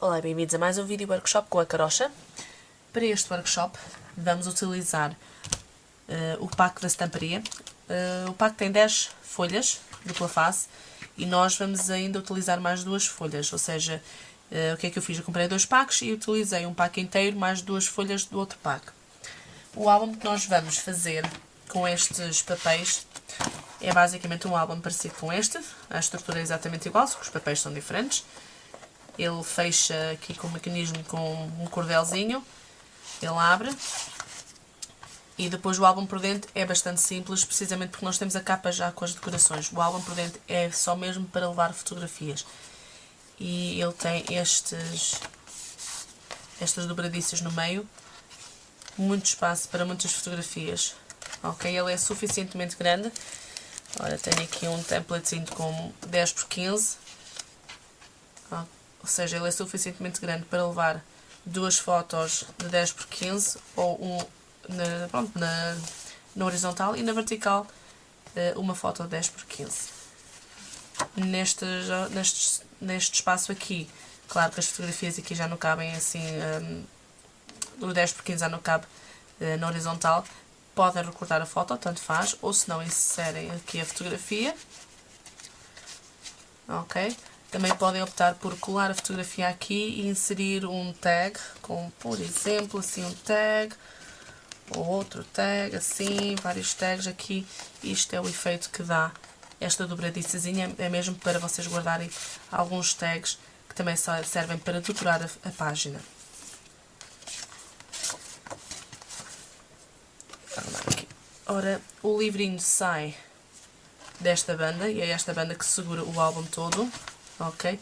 Olá, bem-vindos a mais um vídeo workshop com a Carocha. Para este workshop vamos utilizar o pack da estamparia. O pack tem 10 folhas, dupla face, e nós vamos ainda utilizar mais 2 folhas, ou seja, o que é que eu fiz? Eu comprei 2 packs e utilizei um pack inteiro mais 2 folhas do outro pack. O álbum que nós vamos fazer com estes papéis é basicamente um álbum parecido com este. A estrutura é exatamente igual, só que os papéis são diferentes. Ele fecha aqui com um mecanismo com um cordelzinho, ele abre e depois o álbum por dentro é bastante simples, precisamente porque nós temos a capa já com as decorações. O álbum por dentro é só mesmo para levar fotografias e ele tem estas dobradiças no meio, muito espaço para muitas fotografias. Ok, ele é suficientemente grande. Ora, tenho aqui um templatezinho com 10 por 15. Ou seja, ele é suficientemente grande para levar 2 fotos de 10 por 15 ou na horizontal e na vertical uma foto de 10 por 15. Neste espaço aqui, claro que as fotografias aqui já não cabem assim, o 10 por 15 já não cabe na horizontal. Podem recortar a foto, tanto faz, ou se não inserem aqui a fotografia. Ok? Também podem optar por colar a fotografia aqui e inserir um tag, com, por exemplo, assim um tag, ou outro tag, assim, vários tags aqui. Isto é o efeito que dá esta dobradiçazinha, é mesmo para vocês guardarem alguns tags que também servem para decorar a página. Ora, o livrinho sai desta banda e é esta banda que segura o álbum todo. Ok?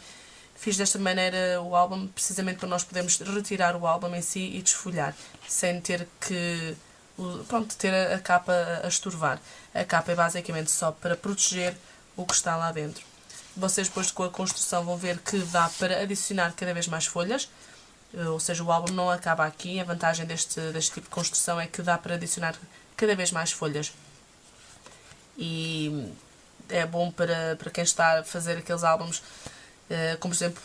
Fiz desta maneira o álbum precisamente para nós podermos retirar o álbum em si e desfolhar, sem ter que ter a capa a estorvar. A capa é basicamente só para proteger o que está lá dentro. Vocês depois com a construção vão ver que dá para adicionar cada vez mais folhas, ou seja, o álbum não acaba aqui. A vantagem deste tipo de construção é que dá para adicionar cada vez mais folhas. E é bom para quem está a fazer aqueles álbuns, como por exemplo,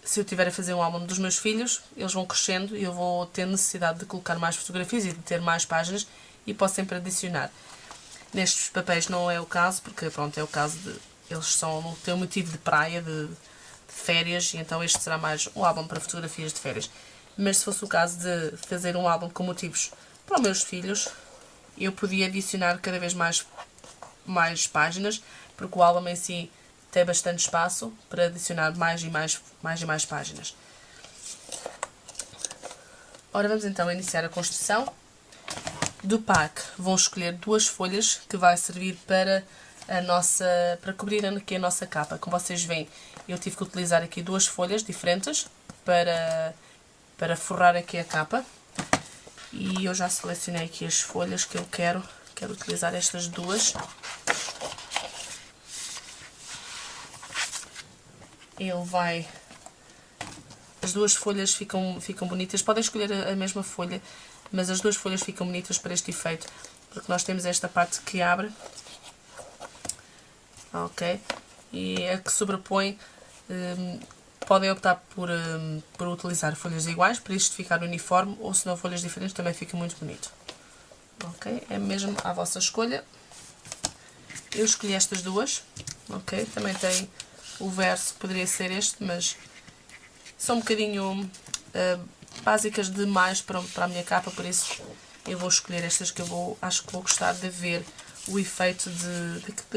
se eu estiver a fazer um álbum dos meus filhos, eles vão crescendo e eu vou ter necessidade de colocar mais fotografias e de ter mais páginas e posso sempre adicionar. Nestes papéis não é o caso, porque pronto, é o caso de eles têm um motivo de praia, de férias, e então este será mais um álbum para fotografias de férias. Mas se fosse o caso de fazer um álbum com motivos para os meus filhos, eu podia adicionar cada vez mais páginas, porque o álbum em si tem bastante espaço para adicionar mais e mais páginas. Ora, vamos então iniciar a construção. Do pack vão escolher 2 folhas que vai servir para cobrir aqui a nossa capa. Como vocês veem, eu tive que utilizar aqui 2 folhas diferentes para forrar aqui a capa. E eu já selecionei aqui as folhas que eu quero utilizar estas 2. As 2 folhas ficam bonitas. Podem escolher a mesma folha, mas as 2 folhas ficam bonitas para este efeito, porque nós temos esta parte que abre, ok? E a que sobrepõe, podem optar por utilizar folhas iguais para isto ficar uniforme, ou se não folhas diferentes também fica muito bonito. Ok? É mesmo à vossa escolha. Eu escolhi estas 2, ok? Também tem o verso que poderia ser este, mas são um bocadinho básicas demais para a minha capa, por isso eu vou escolher estas que acho que vou gostar de ver o efeito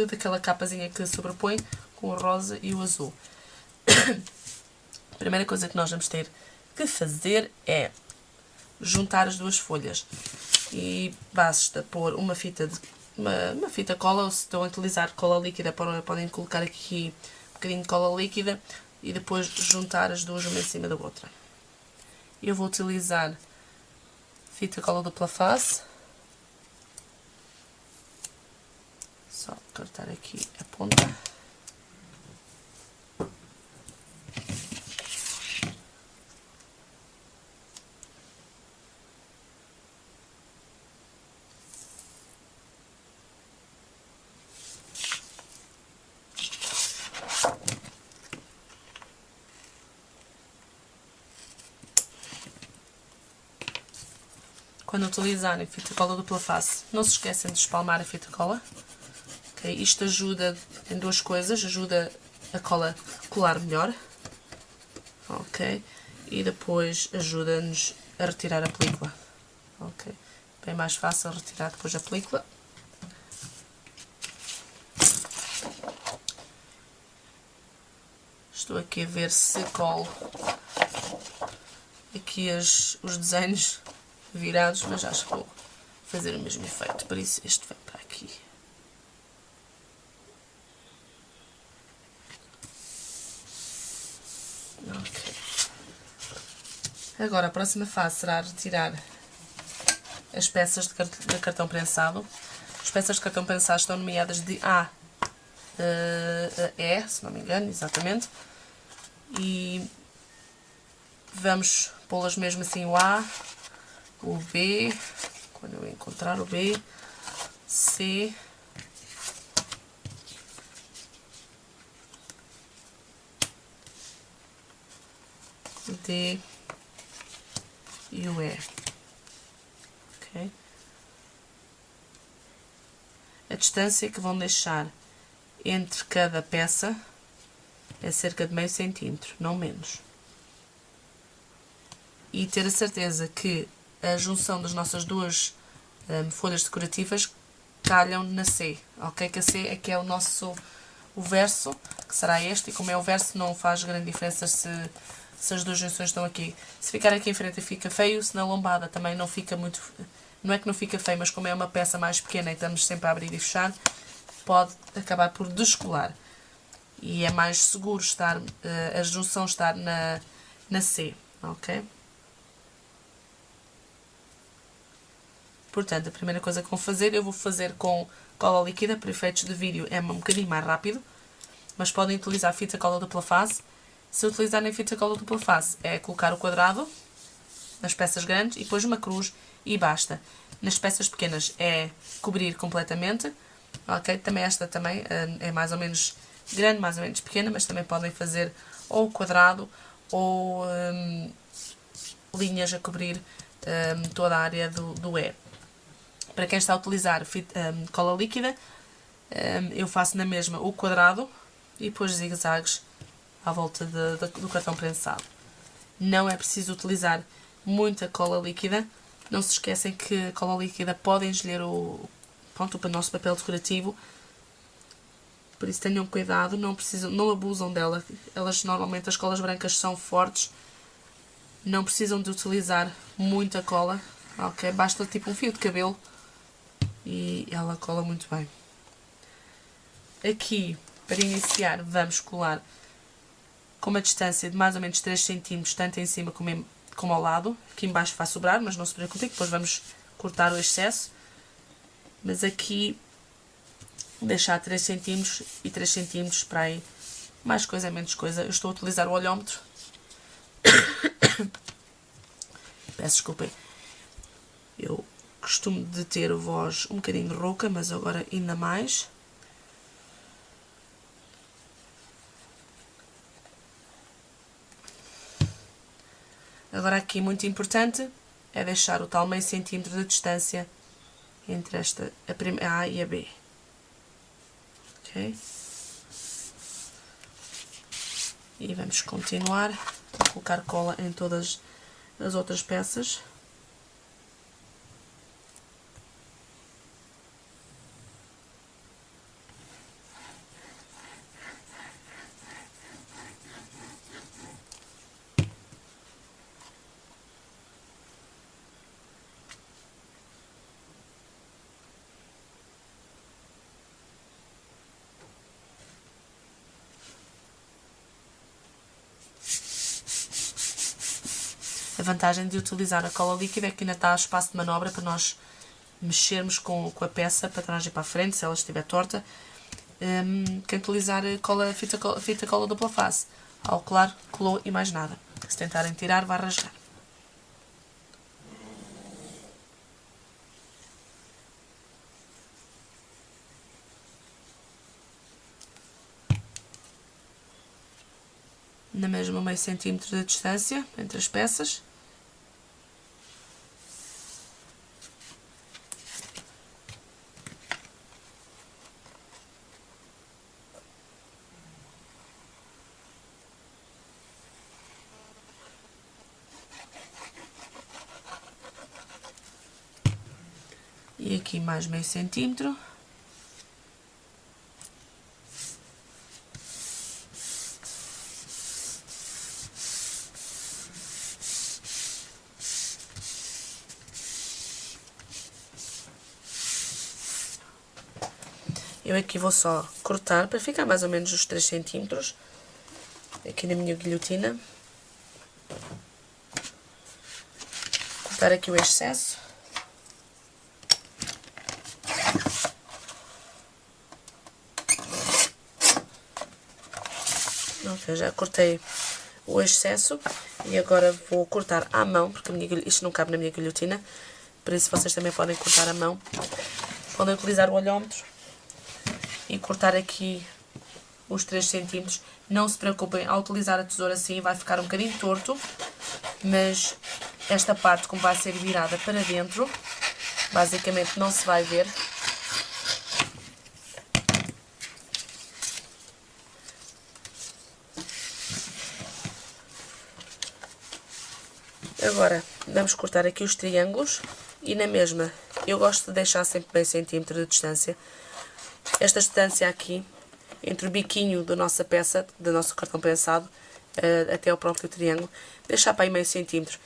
daquela capazinha que sobrepõe com o rosa e o azul. A primeira coisa que nós vamos ter que fazer é juntar as 2 folhas e basta pôr uma fita cola, ou se estão a utilizar cola líquida podem colocar aqui um bocadinho de cola líquida e depois juntar as 2 uma em cima da outra. Eu vou utilizar fita cola dupla face, só cortar aqui a ponta. quando utilizarem fita cola dupla face, não se esquecem de espalmar a fita cola. Okay? Isto ajuda em duas coisas, ajuda a cola a colar melhor, ok? E depois ajuda-nos a retirar a película, ok? Bem mais fácil retirar depois a película. Estou aqui a ver se colo aqui os desenhos virados, mas acho que vou fazer o mesmo efeito, por isso este vem para aqui. Ok. Agora a próxima fase será retirar as peças de cartão prensado. As peças de cartão prensado estão nomeadas de A a E, se não me engano, exatamente. E vamos pô-las mesmo assim, o A, o B, quando eu encontrar o B, C, D e o E. Okay? A distância que vão deixar entre cada peça é cerca de meio centímetro, não menos. E ter a certeza que a junção das nossas duas folhas decorativas calham na C, ok? Que a C é que é o verso, que será este, e como é o verso não faz grande diferença se as duas junções estão aqui. Se ficar aqui em frente fica feio, se na lombada também não fica muito... Não é que não fica feio, mas como é uma peça mais pequena e estamos sempre a abrir e fechar, pode acabar por descolar. E é mais seguro estar, a junção estar na C, ok? Portanto, a primeira coisa que vou fazer, eu vou fazer com cola líquida, para efeitos de vídeo é um bocadinho mais rápido, mas podem utilizar fita cola dupla face. Se utilizarem fita cola dupla face, é colocar o quadrado nas peças grandes e depois uma cruz e basta. Nas peças pequenas é cobrir completamente, ok? Também esta também é mais ou menos grande, mais ou menos pequena, mas também podem fazer ou quadrado ou linhas a cobrir toda a área do E. Para quem está a utilizar cola líquida, eu faço na mesma o quadrado e depois zigue-zagues à volta do cartão prensado. Não é preciso utilizar muita cola líquida. Não se esquecem que a cola líquida pode engelhar o nosso papel decorativo. Por isso tenham cuidado, não abusam dela. Normalmente as colas brancas são fortes. Não precisam de utilizar muita cola, ok? Basta tipo um fio de cabelo e ela cola muito bem. Aqui, para iniciar, vamos colar com uma distância de mais ou menos 3 cm, tanto em cima como ao lado. Aqui em baixo vai sobrar, mas não se preocupem, depois vamos cortar o excesso. Mas aqui, deixar 3 cm e 3 cm para aí, mais coisa, menos coisa. Eu estou a utilizar o olhómetro. Peço desculpem. Eu costumo de ter a voz um bocadinho rouca, mas agora ainda mais. Agora aqui muito importante é deixar o tal meio centímetro de distância entre a A e a B. Ok? E vamos continuar a colocar cola em todas as outras peças. A vantagem de utilizar a cola líquida é que ainda está espaço de manobra para nós mexermos com a peça para trás e para a frente, se ela estiver torta. Quem utilizar fita cola dupla face, ao colar, colou e mais nada. Se tentarem tirar, vai rasgar. Na mesma meio centímetro de distância entre as peças. E aqui mais meio centímetro. Eu aqui vou só cortar para ficar mais ou menos os 3 centímetros aqui na minha guilhotina. Cortar aqui o excesso. Ok, já cortei o excesso e agora vou cortar à mão, porque isto não cabe na minha guilhotina, por isso vocês também podem cortar à mão. Podem utilizar o olhómetro e cortar aqui os 3 centímetros. Não se preocupem, ao utilizar a tesoura assim vai ficar um bocadinho torto, mas esta parte, como vai ser virada para dentro, basicamente não se vai ver. Agora vamos cortar aqui os triângulos e na mesma eu gosto de deixar sempre meio centímetro de distância. Esta distância aqui entre o biquinho da nossa peça, do nosso cartão prensado, até o próprio triângulo, deixar para aí meio centímetro.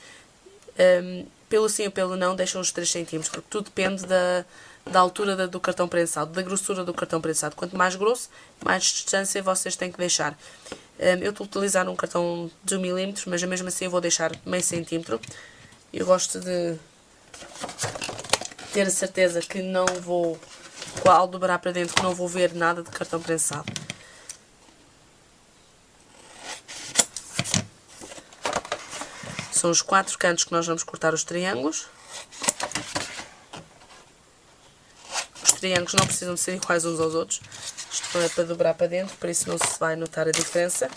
Pelo sim ou pelo não, deixam os 3 centímetros, porque tudo depende da altura do cartão prensado, da grossura do cartão prensado. Quanto mais grosso, mais distância vocês têm que deixar. Eu estou a utilizar um cartão de 1 mm, mas mesmo assim eu vou deixar meio centímetro. Eu gosto de ter a certeza que não vou, ao dobrar para dentro, que não vou ver nada de cartão prensado. São os 4 cantos que nós vamos cortar os triângulos. Os triângulos não precisam de ser iguais uns aos outros. Isto não é para dobrar para dentro, por isso não se vai notar a diferença.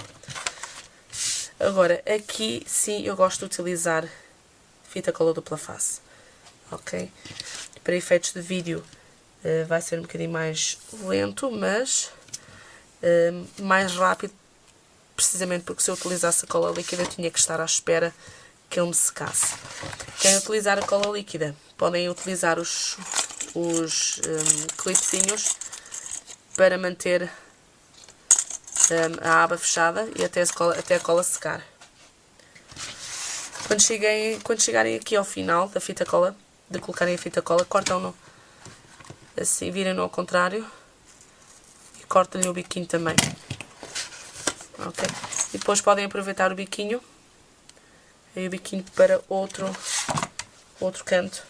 Agora, aqui sim eu gosto de utilizar fita cola dupla face. Ok? Para efeitos de vídeo vai ser um bocadinho mais lento, mas mais rápido, precisamente porque se eu utilizasse a cola líquida eu tinha que estar à espera que ele me secasse. Quem utilizar a cola líquida, podem utilizar os clipezinhos para manter a aba fechada e até a cola secar. Quando chegarem aqui ao final da fita cola, de colocarem a fita cola, cortam-no assim, virem-no ao contrário e cortam-lhe o biquinho também. Ok? E depois podem aproveitar o biquinho para outro canto.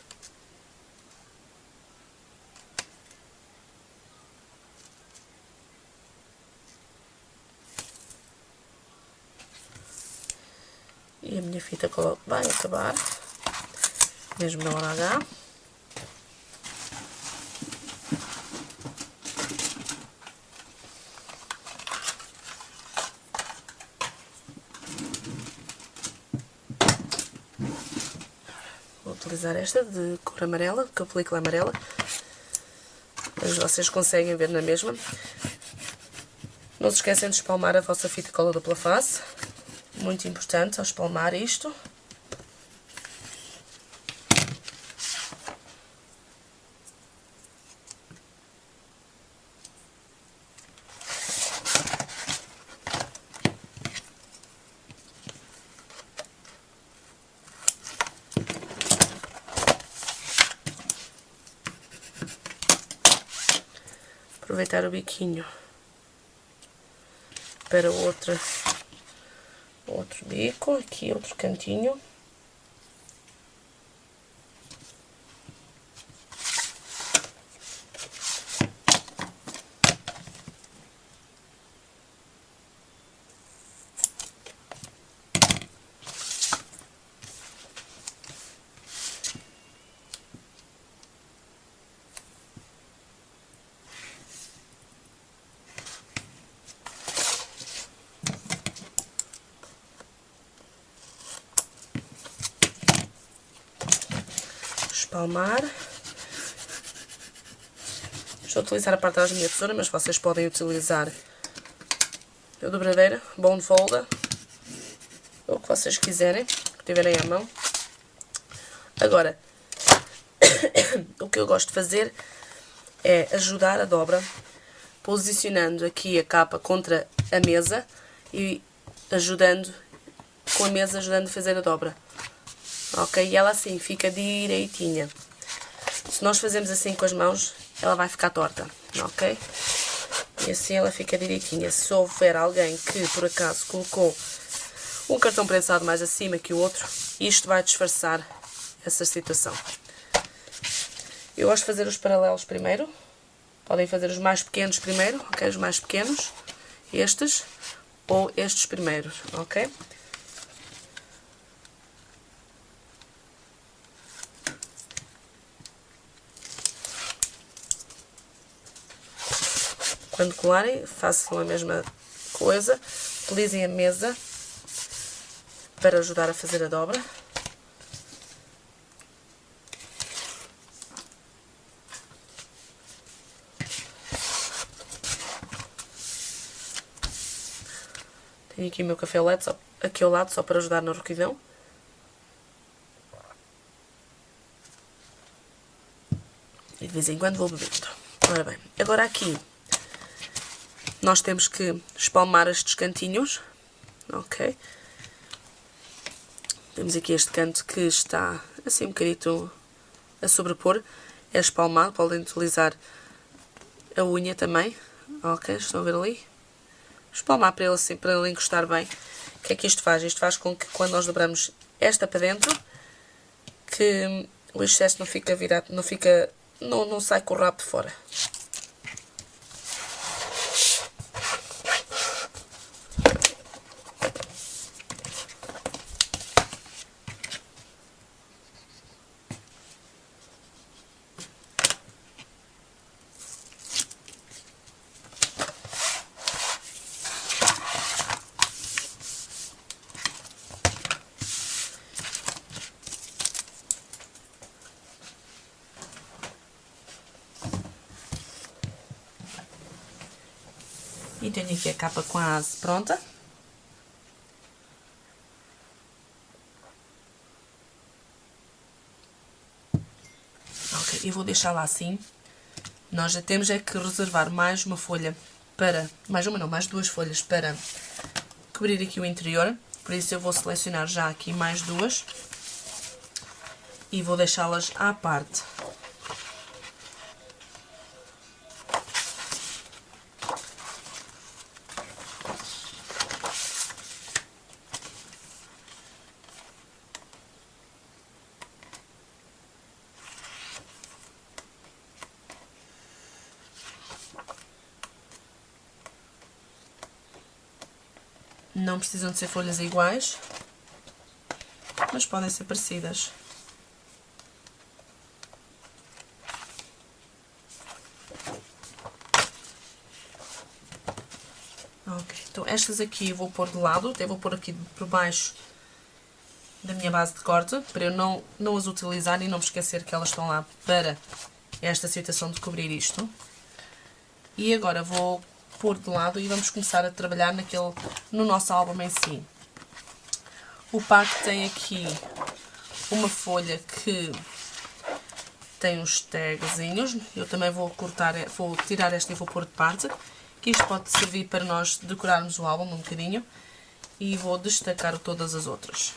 E a minha fita cola vai acabar, mesmo na hora H. Vou utilizar esta de cor amarela, com a película amarela, mas vocês conseguem ver na mesma. Não se esquecem de espalmar a vossa fita cola dupla face. Muito importante ao espalmar isto. Aproveitar o biquinho para outro bico, aqui outro cantinho. Espalmar. Estou a utilizar a parte de trás da minha tesoura, mas vocês podem utilizar a dobradeira, bone folder, ou o que vocês quiserem, que tiverem à mão. Agora, o que eu gosto de fazer é ajudar a dobra, posicionando aqui a capa contra a mesa e ajudando com a mesa, ajudando a fazer a dobra. Ok? E ela assim fica direitinha. Se nós fazemos assim com as mãos, ela vai ficar torta. Ok? E assim ela fica direitinha. Se houver alguém que por acaso colocou um cartão prensado mais acima que o outro, isto vai disfarçar essa situação. Eu gosto de fazer os paralelos primeiro. Podem fazer os mais pequenos primeiro, ok? Os mais pequenos, estes, ou estes primeiros, ok? Quando colarem, façam a mesma coisa. Utilizem a mesa para ajudar a fazer a dobra. Tenho aqui o meu café leite aqui ao lado, só para ajudar na rouquidão. E de vez em quando vou bebendo. Ora bem, agora aqui nós temos que espalmar estes cantinhos, ok? Temos aqui este canto que está assim um bocadinho a sobrepor, é espalmado, podem utilizar a unha também, ok? Estão a ver ali? Espalmar para ele assim, para ele encostar bem. O que é que isto faz? Isto faz com que quando nós dobramos esta para dentro, que o excesso não fica virado, não sai com o rabo de fora. E tenho aqui a capa quase pronta. Ok, eu vou deixar lá assim. Nós já temos é que reservar mais uma folha para... Mais uma não, mais duas folhas para cobrir aqui o interior. Por isso eu vou selecionar já aqui mais duas. E vou deixá-las à parte. Não precisam de ser folhas iguais, mas podem ser parecidas. Ok, então estas aqui eu vou pôr de lado, até vou pôr aqui por baixo da minha base de corte, para eu não as utilizar e não me esquecer que elas estão lá para esta situação de cobrir isto. E agora vou pôr de lado e vamos começar a trabalhar no nosso álbum em si. O pack tem aqui uma folha que tem uns tagzinhos. Eu também vou tirar esta e vou pôr de parte, que isto pode servir para nós decorarmos o álbum um bocadinho. E vou destacar todas as outras.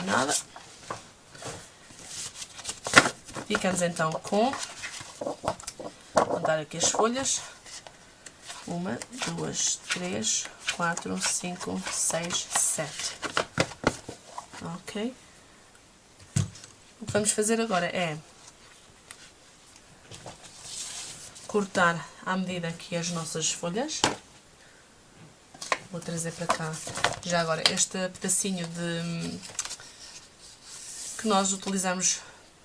Nada. Ficamos então com... Vou contar aqui as folhas. 1, 2, 3, 4, 5, 6, 7. Ok. O que vamos fazer agora é cortar à medida aqui as nossas folhas. Vou trazer para cá já agora este pedacinho que nós utilizamos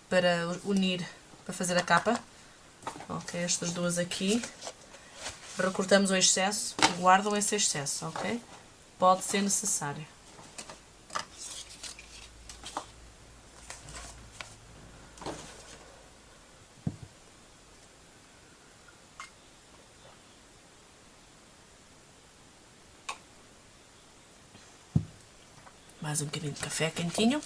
para unir, para fazer a capa. Ok, estas duas aqui. Recortamos o excesso e guardam esse excesso, ok? Pode ser necessário. Mais um bocadinho de café quentinho.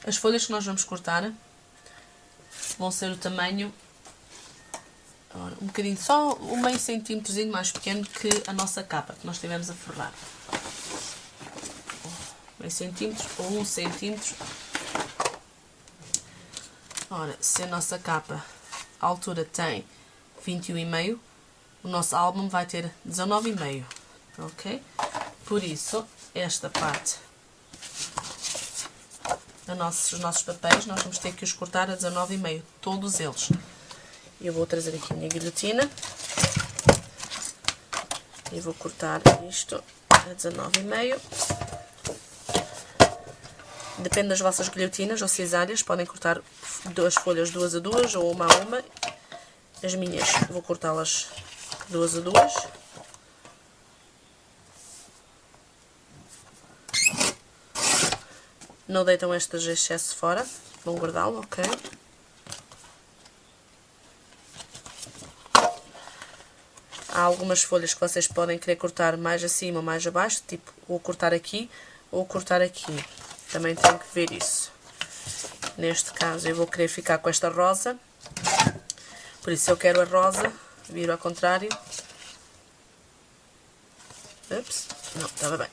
As folhas que nós vamos cortar vão ser o tamanho, um bocadinho, só um meio centímetrozinho mais pequeno que a nossa capa que nós tivemos a forrar. Meio centímetro ou 1 centímetro. Ora, se a nossa capa, a altura tem 21,5, o nosso álbum vai ter 19,5, ok? Por isso, esta parte, os nossos papéis, nós vamos ter que os cortar a 19,5, todos eles. Eu vou trazer aqui a minha guilhotina e vou cortar isto a 19,5. Depende das vossas guilhotinas ou cisárias, podem cortar as folhas 2 a 2 ou 1 a 1. As minhas vou cortá-las 2 a 2. Não deitam estas excesso fora, vão guardá-lo, ok? Há algumas folhas que vocês podem querer cortar mais acima ou mais abaixo, tipo, ou cortar aqui ou cortar aqui. Também tenho que ver isso. Neste caso eu vou querer ficar com esta rosa, por isso eu quero a rosa, viro ao contrário. Ups, não, estava bem.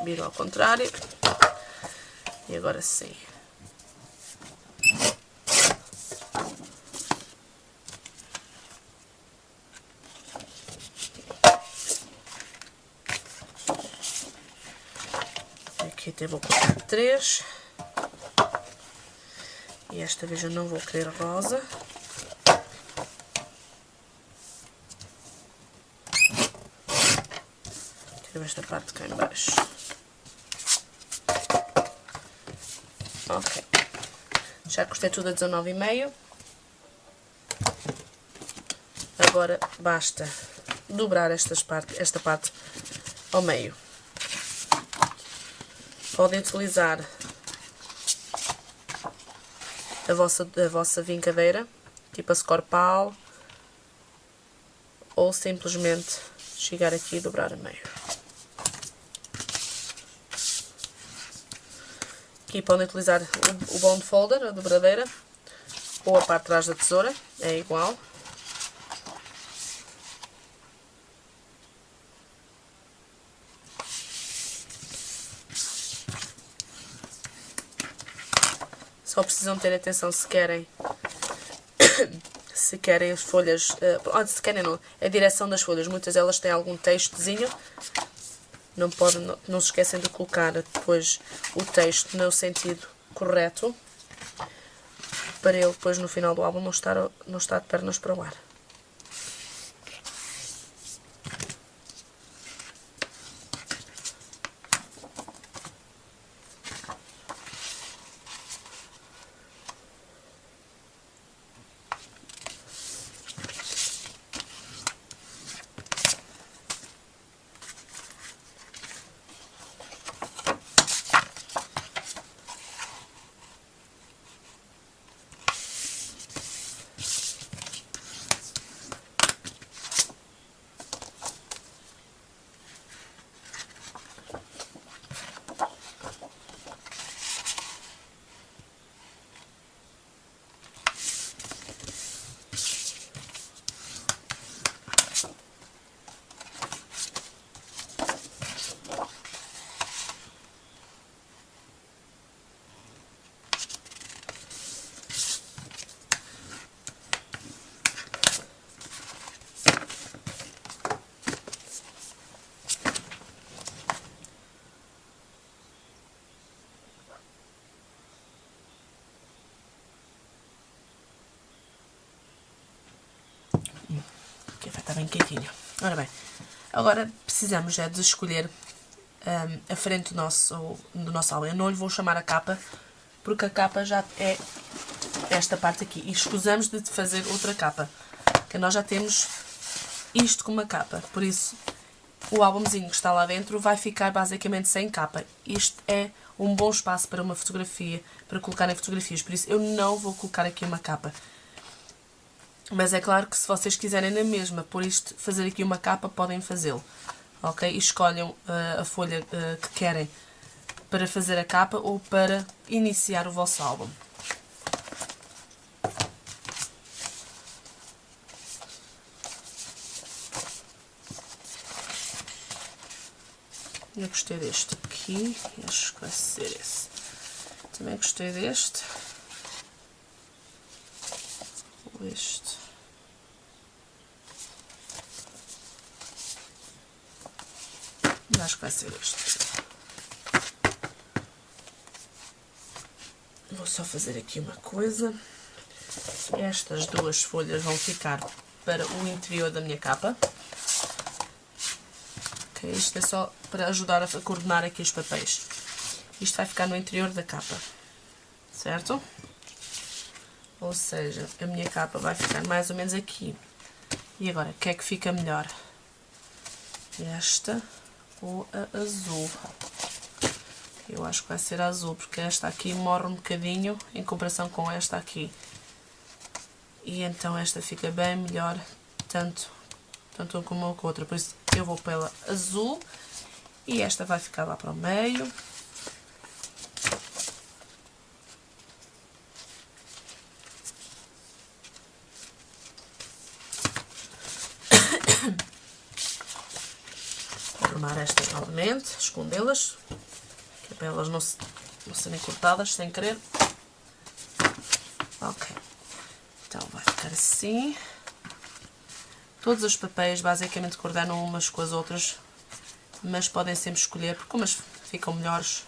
Viro ao contrário. E agora sim. Aqui até vou cortar 3. E esta vez eu não vou querer rosa. Quero esta parte cá em baixo. Ok. Já cortei tudo a 19,5. Agora basta dobrar esta parte ao meio. Podem utilizar a vossa vincadeira, tipo a Scorpal, ou simplesmente chegar aqui e dobrar a meio. Aqui podem utilizar o bond folder, a dobradeira, ou a parte de trás da tesoura, é igual. Só precisam ter atenção se querem as folhas, se querem não, a direção das folhas, muitas delas têm algum textozinho, não se esquecem de colocar depois o texto no sentido correto, para ele depois no final do álbum não estar de pernas para o ar. Está bem quentinho. Ora bem, agora precisamos já de escolher a frente do nosso álbum. Eu não lhe vou chamar a capa, porque a capa já é esta parte aqui. E escusamos de fazer outra capa, que nós já temos isto como uma capa. Por isso, o álbumzinho que está lá dentro vai ficar basicamente sem capa. Isto é um bom espaço para uma fotografia, para colocar em fotografias. Por isso, eu não vou colocar aqui uma capa. Mas é claro que se vocês quiserem na mesma por isto, fazer aqui uma capa, podem fazê-lo. Ok? E escolham a folha que querem para fazer a capa ou para iniciar o vosso álbum. Eu gostei deste aqui, acho que vai ser esse. Também gostei deste. Ou este. Acho que vai ser este. Vou só fazer aqui uma coisa. Estas duas folhas vão ficar para o interior da minha capa. Ok, isto é só para ajudar a coordenar aqui os papéis. Isto vai ficar no interior da capa, certo? Ou seja, a minha capa vai ficar mais ou menos aqui. E agora, o que é que fica melhor? Esta ou a azul? Eu acho que vai ser a azul, porque esta aqui morre um bocadinho em comparação com esta aqui. E então esta fica bem melhor, tanto uma como a outra. Por isso eu vou pela azul e esta vai ficar lá para o meio. Vou arrumar estas novamente, escondê-las, que é para elas não serem cortadas sem querer. Ok, então vai ficar assim. Todos os papéis basicamente coordenam umas com as outras, mas podem sempre escolher, porque umas ficam melhores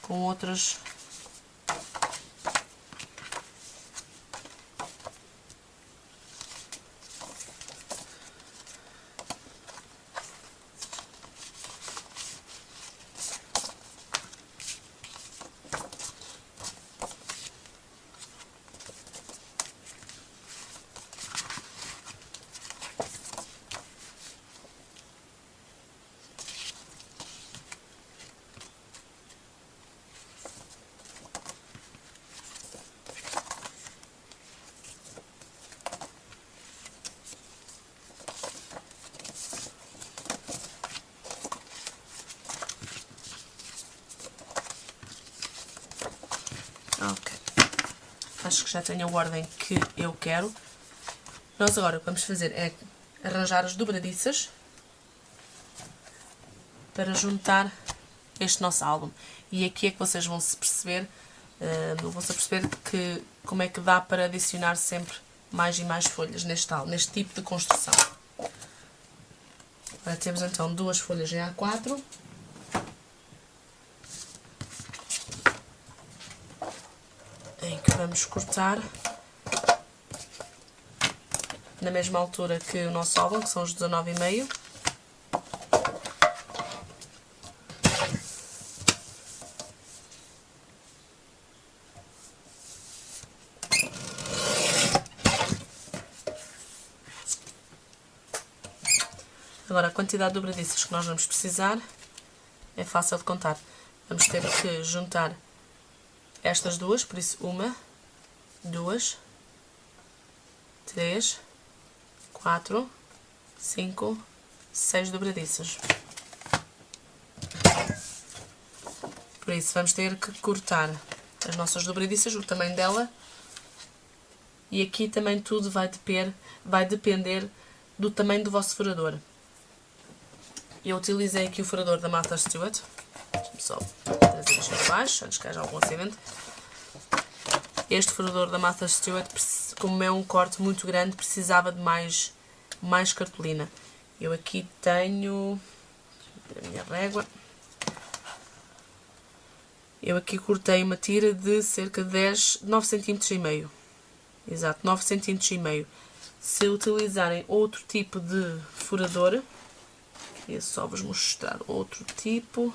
com outras. Ok, acho que já tenho a ordem que eu quero. Nós agora o que vamos fazer é arranjar as dobradiças para juntar este nosso álbum. E aqui é que vocês vão se perceber, que, como é que dá para adicionar sempre mais e mais folhas neste tipo de construção. Agora temos então duas folhas em A4. Em que vamos cortar na mesma altura que o nosso álbum, que são os 19,5. Agora, a quantidade de dobradiças que nós vamos precisar é fácil de contar. Vamos ter que juntar estas duas, por isso 1, 2, 3, 4, 5, 6 dobradiças. Por isso vamos ter que cortar as nossas dobradiças, o tamanho dela. E aqui também tudo vai depender do tamanho do vosso furador. Eu utilizei aqui o furador da Martha Stewart. Deixa-me só trazer isto para baixo, antes que haja algum acidente. Este furador da Martha Stewart, como é um corte muito grande, precisava de mais cartolina. Eu aqui tenho a minha régua. Eu aqui cortei uma tira de cerca de 9 cm e meio. Exato, 9 cm e meio. Se utilizarem outro tipo de furador, Queria só vos mostrar outro tipo.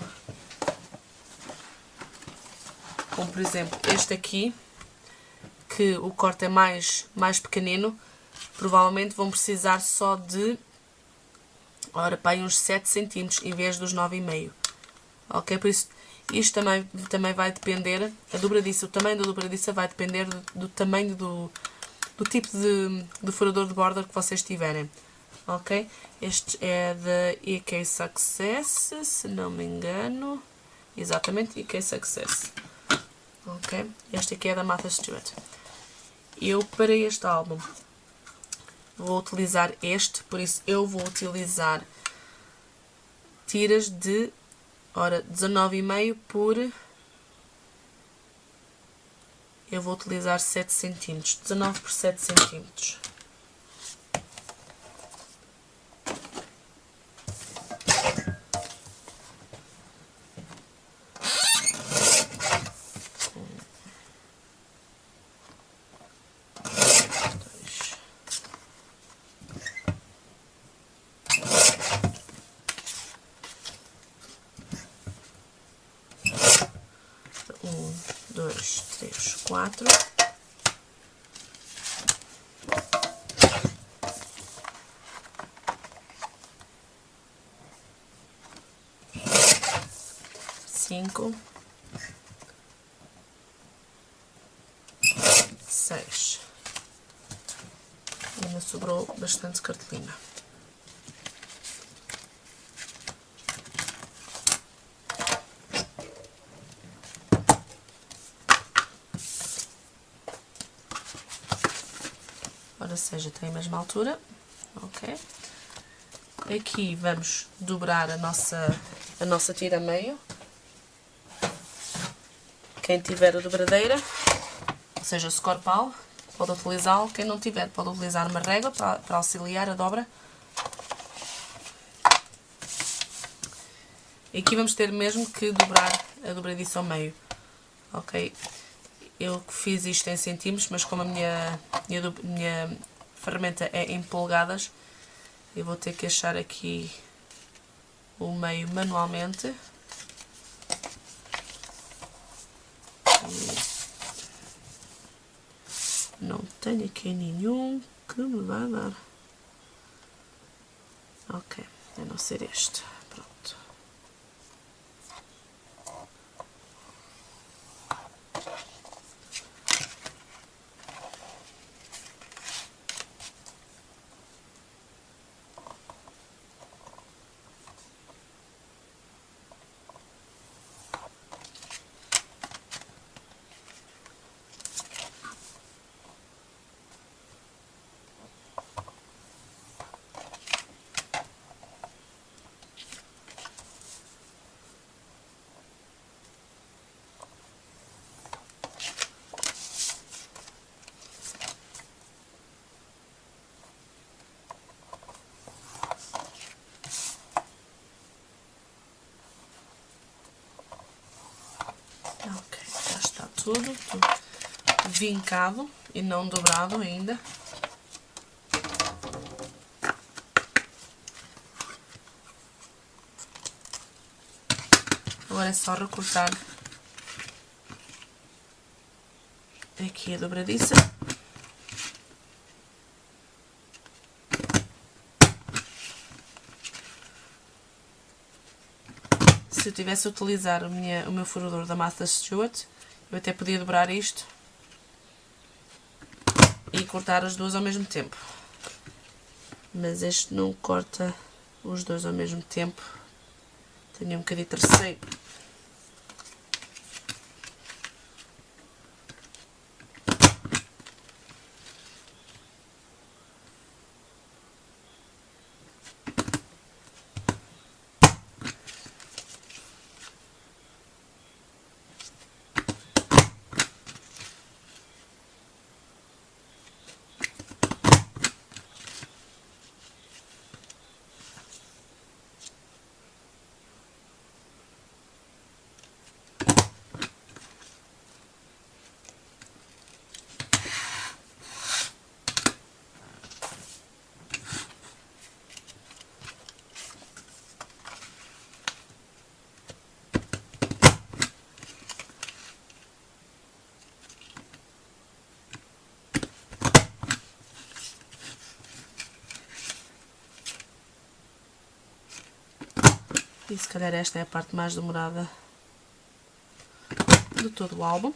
Como por exemplo este aqui, que o corte é mais pequenino. Provavelmente vão precisar só de, ora, para aí uns 7 cm em vez dos 9,5. Ok? Por isso, isto também vai depender, a dobradiça, o tamanho da dobradiça vai depender do tamanho do tipo de furador de border que vocês tiverem. Ok? Este é da EK Success, se não me engano. Exatamente, EK Success. Ok? Este aqui é da Martha Stewart. Eu, para este álbum, vou utilizar este, por isso eu vou utilizar tiras de, ora, 19,5 por... Eu vou utilizar 7 cm, 19 por 7 cm. Um, dois, três, quatro. Cinco. 6. Ainda sobrou bastante cartolina. Ora seja, tem a mesma altura. Ok. Aqui vamos dobrar a nossa tira a meio. Quem tiver a dobradeira, ou seja, o scorpal, pode utilizá-lo. Quem não tiver, pode utilizar uma régua para auxiliar a dobra. E aqui vamos ter mesmo que dobrar a dobradiça ao meio. Ok? Eu fiz isto em centímetros, mas como a minha ferramenta é em polegadas, eu vou ter que achar aqui o meio manualmente. Não tenho aqui nenhum que me vá dar. Ok, a não ser este. Pronto. Ok, já está tudo vincado e não dobrado ainda. Agora é só recortar aqui a dobradiça. Se eu tivesse a utilizar o meu furador da Martha Stewart, eu até podia dobrar isto e cortar as duas ao mesmo tempo. Mas este não corta os dois ao mesmo tempo. Tenho um bocadinho terceiro. E se calhar esta é a parte mais demorada de todo o álbum.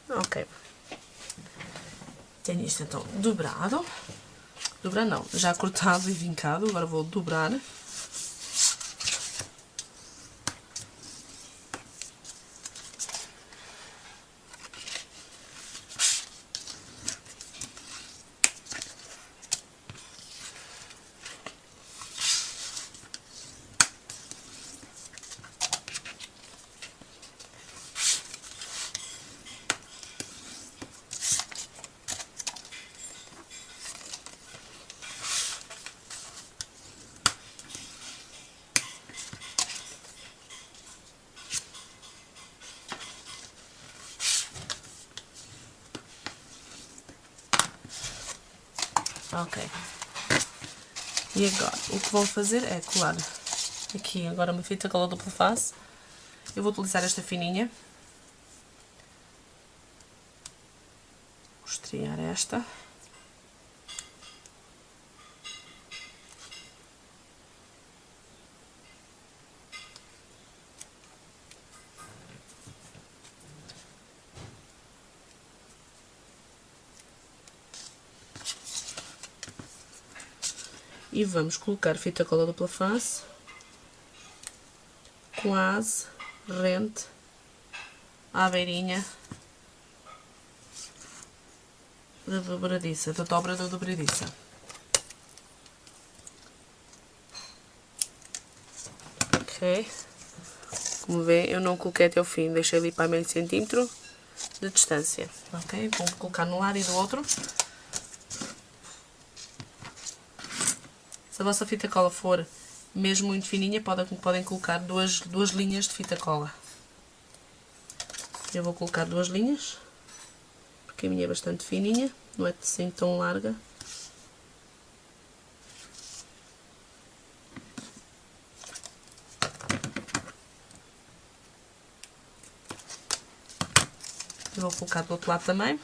Ok. Tenho isto então dobrado. Dobrar não, já cortado e vincado. Agora vou dobrar. Ok. E agora, o que vou fazer é colar aqui agora uma fita cola dupla face. Eu vou utilizar esta fininha. Vou estrear esta. E vamos colocar fita cola dupla face quase rente à beirinha da dobradiça, da dobra da dobradiça. Ok? Como vê, eu não coloquei até o fim, deixei ali para meio centímetro de distância. Ok? Vou colocar no lado e do outro. Se a vossa fita cola for mesmo muito fininha, podem colocar duas linhas de fita cola. Eu vou colocar 2 linhas, porque a minha é bastante fininha, não é assim tão larga. Eu vou colocar do outro lado também.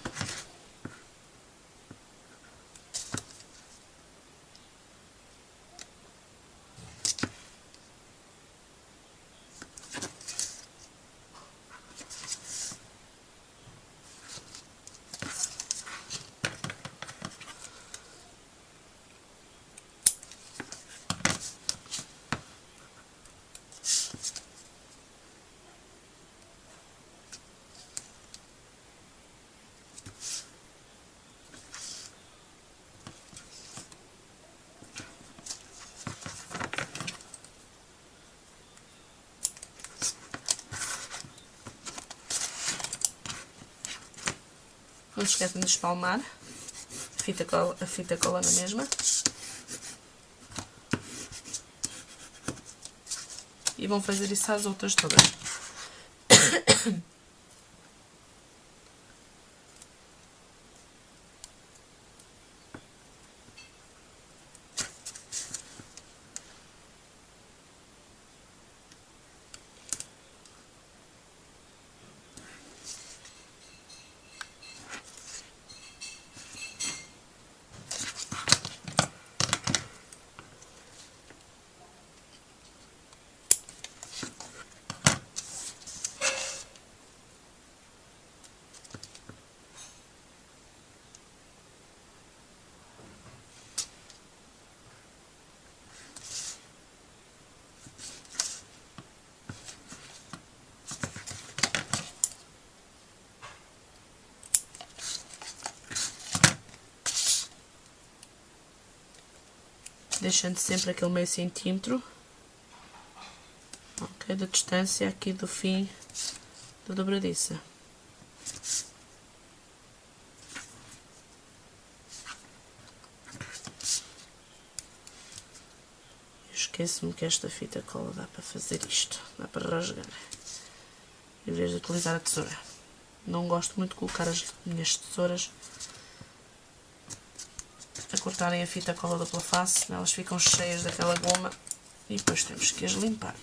Não se esqueçam de espalmar a fita cola na mesma. E vão fazer isso às outras todas. Deixando sempre aquele meio centímetro, ok, de distância aqui do fim da dobradiça. Esqueço-me que esta fita cola dá para fazer isto, dá para rasgar, em vez de utilizar a tesoura. Não gosto muito de colocar as minhas tesouras a cortarem a fita cola dupla face, elas ficam cheias daquela goma e depois temos que as limpar.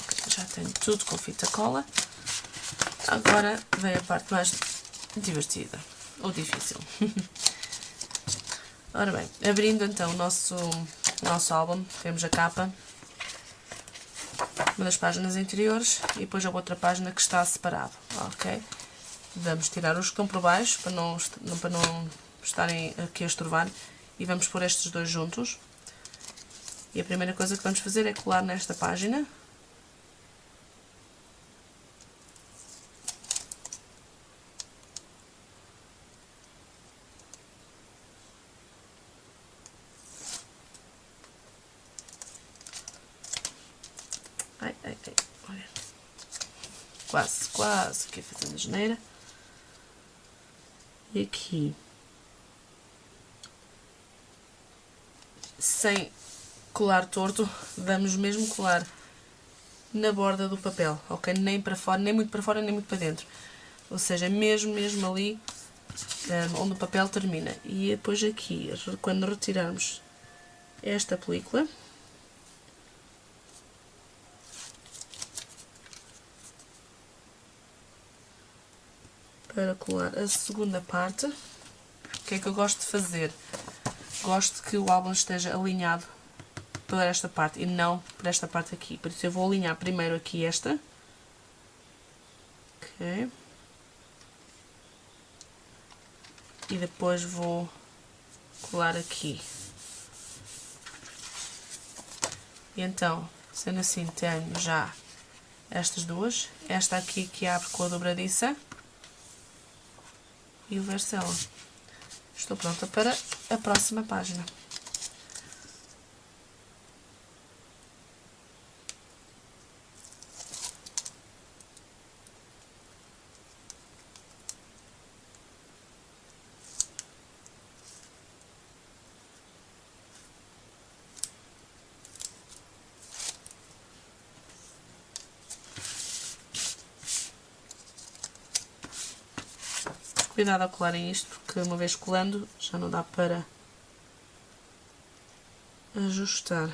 Ok, já tenho tudo com fita cola. Agora vem a parte mais divertida, ou difícil. Ora bem, abrindo então o nosso álbum, temos a capa, uma das páginas interiores e depois a outra página que está separado, ok? Vamos tirar os que estão por baixo para não estarem aqui a estorvar e vamos pôr estes dois juntos. E a primeira coisa que vamos fazer é colar nesta página. Ai, olha. Quase aqui fazendo a geneira. E aqui, sem colar torto, vamos mesmo colar na borda do papel, ok? Nem para fora, nem muito para fora, nem muito para dentro. Ou seja, mesmo ali onde o papel termina. E depois aqui, quando retirarmos esta película, para colar a segunda parte, o que é que eu gosto de fazer? Gosto que o álbum esteja alinhado para esta parte e não para esta parte aqui. Por isso eu vou alinhar primeiro aqui esta. Ok. E depois vou colar aqui. E então, sendo assim, tenho já estas duas. Esta aqui que abre com a dobradiça. E o Vercel. Estou pronta para a próxima página. Cuidado ao colarem isto, porque uma vez colando já não dá para ajustar.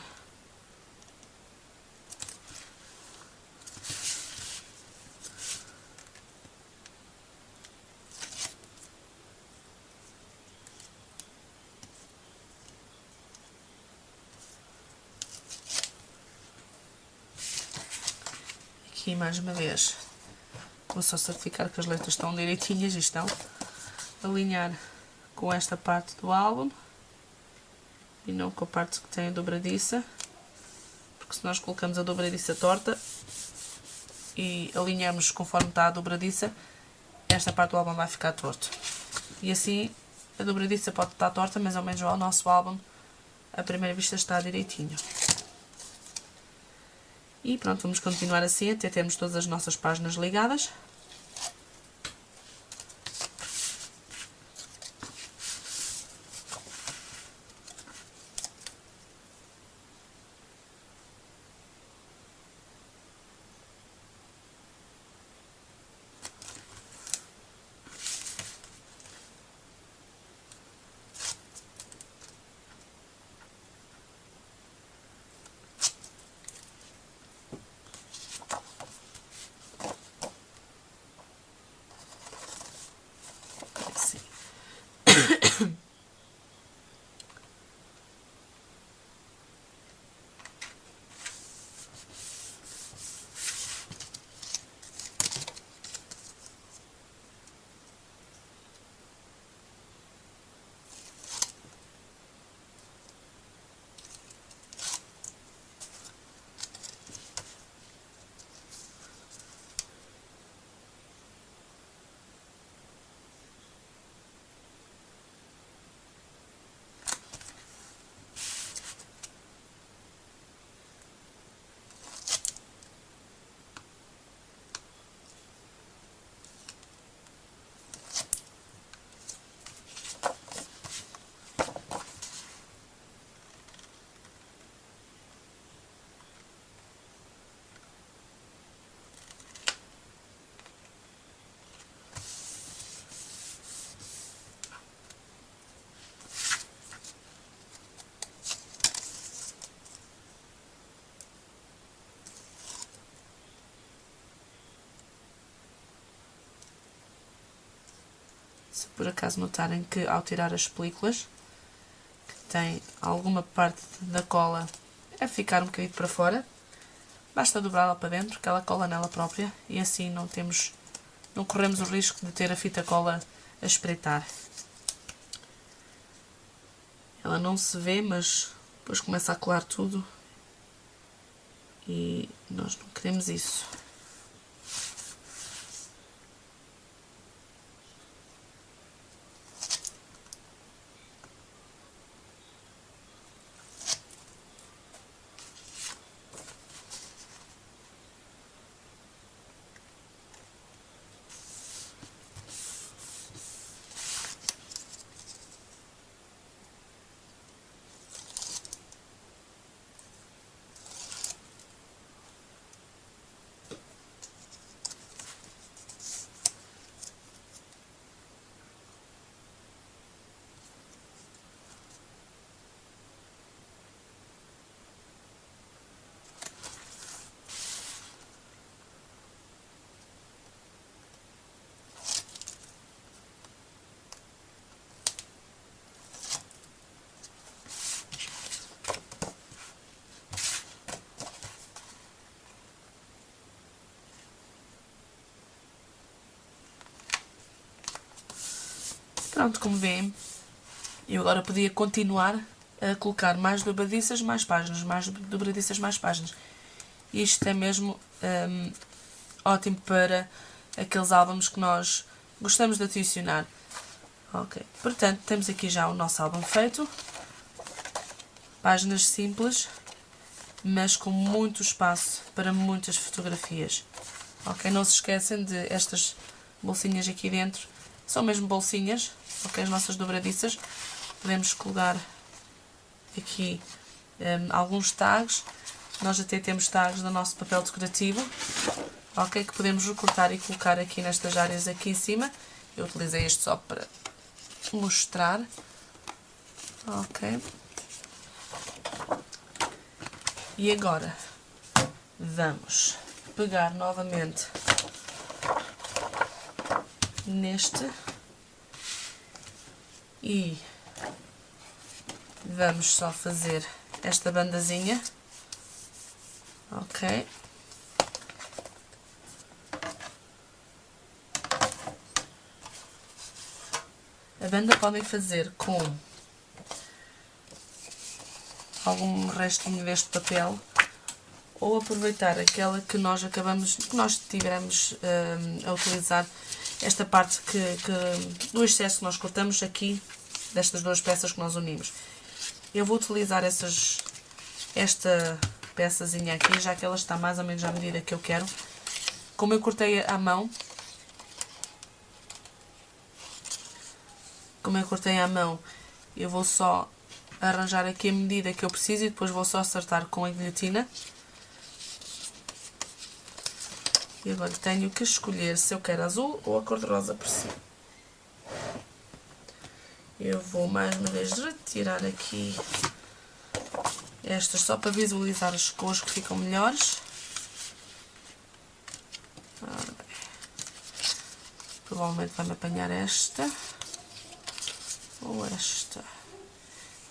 Aqui mais uma vez vou só certificar que as letras estão direitinhas e estão. Alinhar com esta parte do álbum e não com a parte que tem a dobradiça, porque se nós colocamos a dobradiça torta e alinhamos conforme está a dobradiça, esta parte do álbum vai ficar torto. E assim a dobradiça pode estar torta, mas ao menos o nosso álbum à primeira vista está direitinho. E pronto, vamos continuar assim até termos todas as nossas páginas ligadas. Se por acaso notarem que ao tirar as películas, que tem alguma parte da cola a ficar um bocadinho para fora, basta dobrá-la para dentro, que ela cola nela própria, e assim não corremos o risco de ter a fita cola a espreitar. Ela não se vê, mas depois começa a colar tudo e nós não queremos isso. Pronto, como veem, eu agora podia continuar a colocar mais dobradiças, mais páginas, mais dobradiças, mais páginas. Isto é mesmo ótimo para aqueles álbuns que nós gostamos de adicionar. Ok, portanto, temos aqui já o nosso álbum feito. Páginas simples, mas com muito espaço para muitas fotografias. Ok, não se esquecem de estas bolsinhas aqui dentro. São mesmo bolsinhas, ok, as nossas dobradiças. Podemos colar aqui alguns tags. Nós até temos tags no nosso papel decorativo, ok, que podemos recortar e colocar aqui nestas áreas aqui em cima. Eu utilizei este só para mostrar. Ok. E agora vamos pegar novamente neste e vamos só fazer esta bandazinha, ok? A banda podem fazer com algum restinho deste papel ou aproveitar aquela que nós tivemos a utilizar, esta parte do excesso que nós cortamos aqui, destas duas peças que nós unimos. Eu vou utilizar esta peçazinha aqui, já que ela está mais ou menos à medida que eu quero. Como eu cortei à mão, eu vou só arranjar aqui a medida que eu preciso e depois vou só acertar com a guilhotina. E agora tenho que escolher se eu quero azul ou a cor-de-rosa por cima. Eu vou mais uma vez retirar aqui estas só para visualizar as cores que ficam melhores. Provavelmente vai-me apanhar esta ou esta.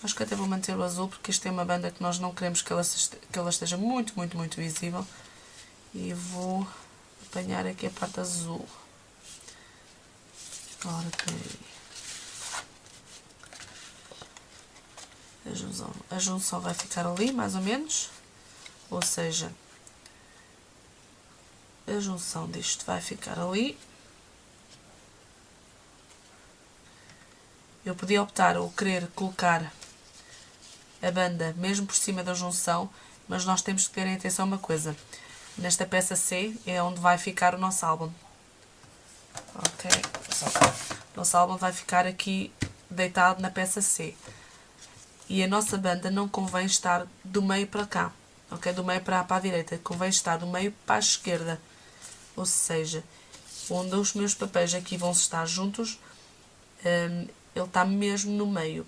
Acho que até vou manter o azul porque isto é uma banda que nós não queremos que ela esteja muito visível. E vou apanhar aqui a parte azul. Ora, peraí. A junção vai ficar ali, mais ou menos. Ou seja, a junção disto vai ficar ali. Eu podia optar ou querer colocar a banda mesmo por cima da junção, mas nós temos que ter em atenção uma coisa. Nesta peça C é onde vai ficar o nosso álbum. Ok? O nosso álbum vai ficar aqui deitado na peça C. E a nossa banda não convém estar do meio para cá. Ok? Do meio para a direita. Convém estar do meio para a esquerda. Ou seja, onde os meus papéis aqui vão estar juntos, ele está mesmo no meio.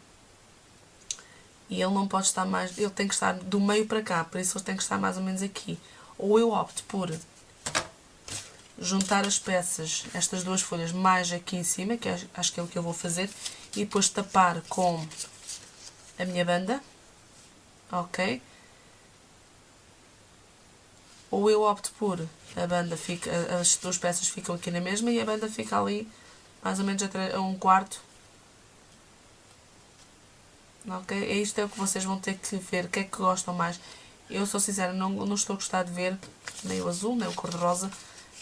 E ele não pode estar mais... Ele tem que estar do meio para cá. Por isso ele tem que estar mais ou menos aqui. Ou eu opto por juntar as peças, estas duas folhas, mais aqui em cima, que acho que é o que eu vou fazer, e depois tapar com a minha banda, ok? Ou eu opto por a banda fica, as duas peças ficam aqui na mesma e a banda fica ali mais ou menos a 1/4. Ok? Isto é o que vocês vão ter que ver, o que é que gostam mais. Eu sou sincera, não estou a gostar de ver nem o azul, nem o cor-de-rosa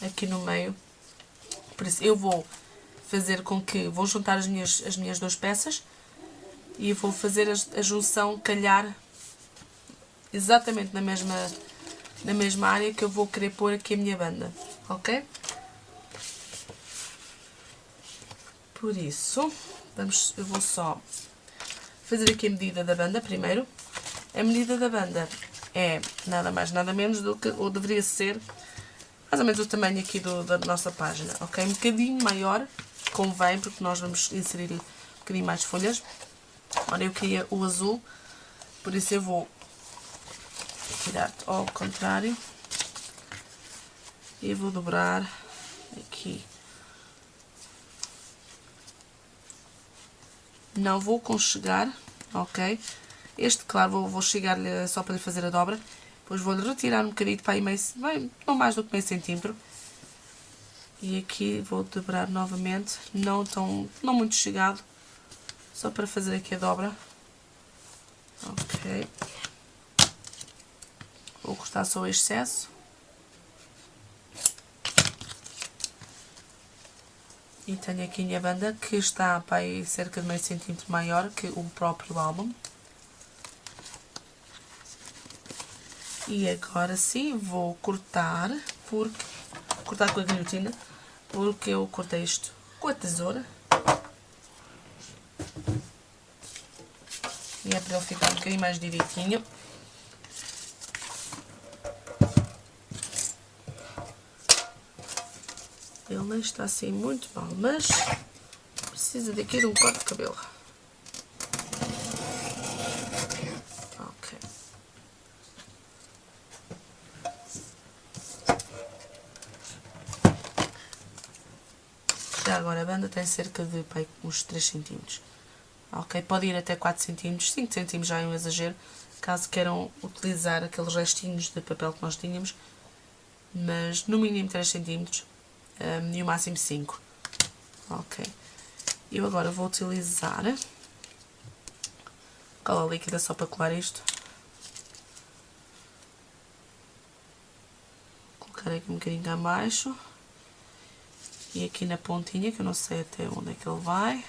aqui no meio. Por isso eu vou fazer com que, vou juntar as minhas duas peças e vou fazer a junção calhar exatamente na mesma área que eu vou querer pôr aqui a minha banda, ok? Por isso, eu vou só fazer aqui a medida da banda primeiro. A medida da banda é nada mais nada menos do que, ou deveria ser, mais ou menos o tamanho aqui da nossa página, ok? Um bocadinho maior, convém, porque nós vamos inserir um bocadinho mais folhas. Ora, eu queria o azul, por isso eu vou virar ao contrário e vou dobrar aqui. Não vou conchegar, ok? Este, claro, vou chegar-lhe só para lhe fazer a dobra. Depois vou-lhe retirar um bocadinho para aí não mais do que meio centímetro. E aqui vou dobrar novamente, não muito chegado, só para fazer aqui a dobra. Ok. Vou cortar só o excesso. E tenho aqui a minha banda, que está para aí cerca de meio centímetro maior que o próprio álbum. E agora sim vou cortar com a guilhotina, porque eu cortei isto com a tesoura. E é para ele ficar um bocadinho mais direitinho. Ele nem está assim muito mal, mas precisa de aqui de um corte de cabelo. Ok. Já agora a banda tem cerca de uns 3 cm. Ok, pode ir até 4 cm, 5 cm já é um exagero, caso queiram utilizar aqueles restinhos de papel que nós tínhamos, mas no mínimo 3 cm e o máximo 5. Ok, eu agora vou utilizar cola líquida só para colar isto. Vou colocar aqui um bocadinho abaixo e aqui na pontinha, que eu não sei até onde é que ele vai.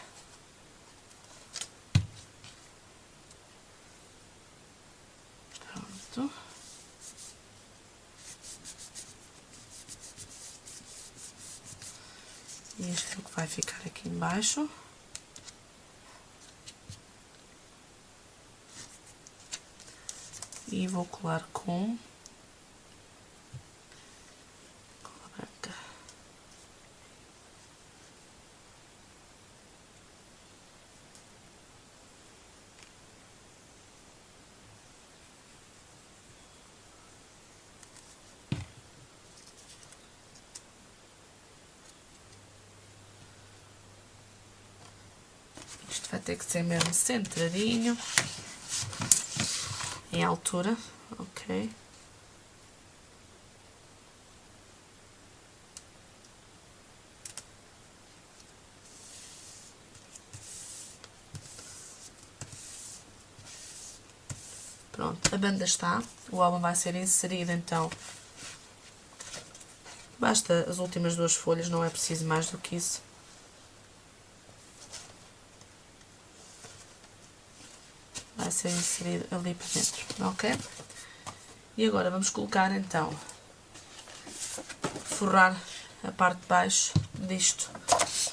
Pronto. E este é o que vai ficar aqui embaixo. E vou colar com cola branca. Isto vai ter que ser mesmo centradinho, em altura, ok? Pronto, a banda está, o álbum vai ser inserido então. Basta as últimas duas folhas, não é preciso mais do que isso. Vai ser inserido ali para dentro, ok? E agora vamos colocar então, forrar a parte de baixo disto,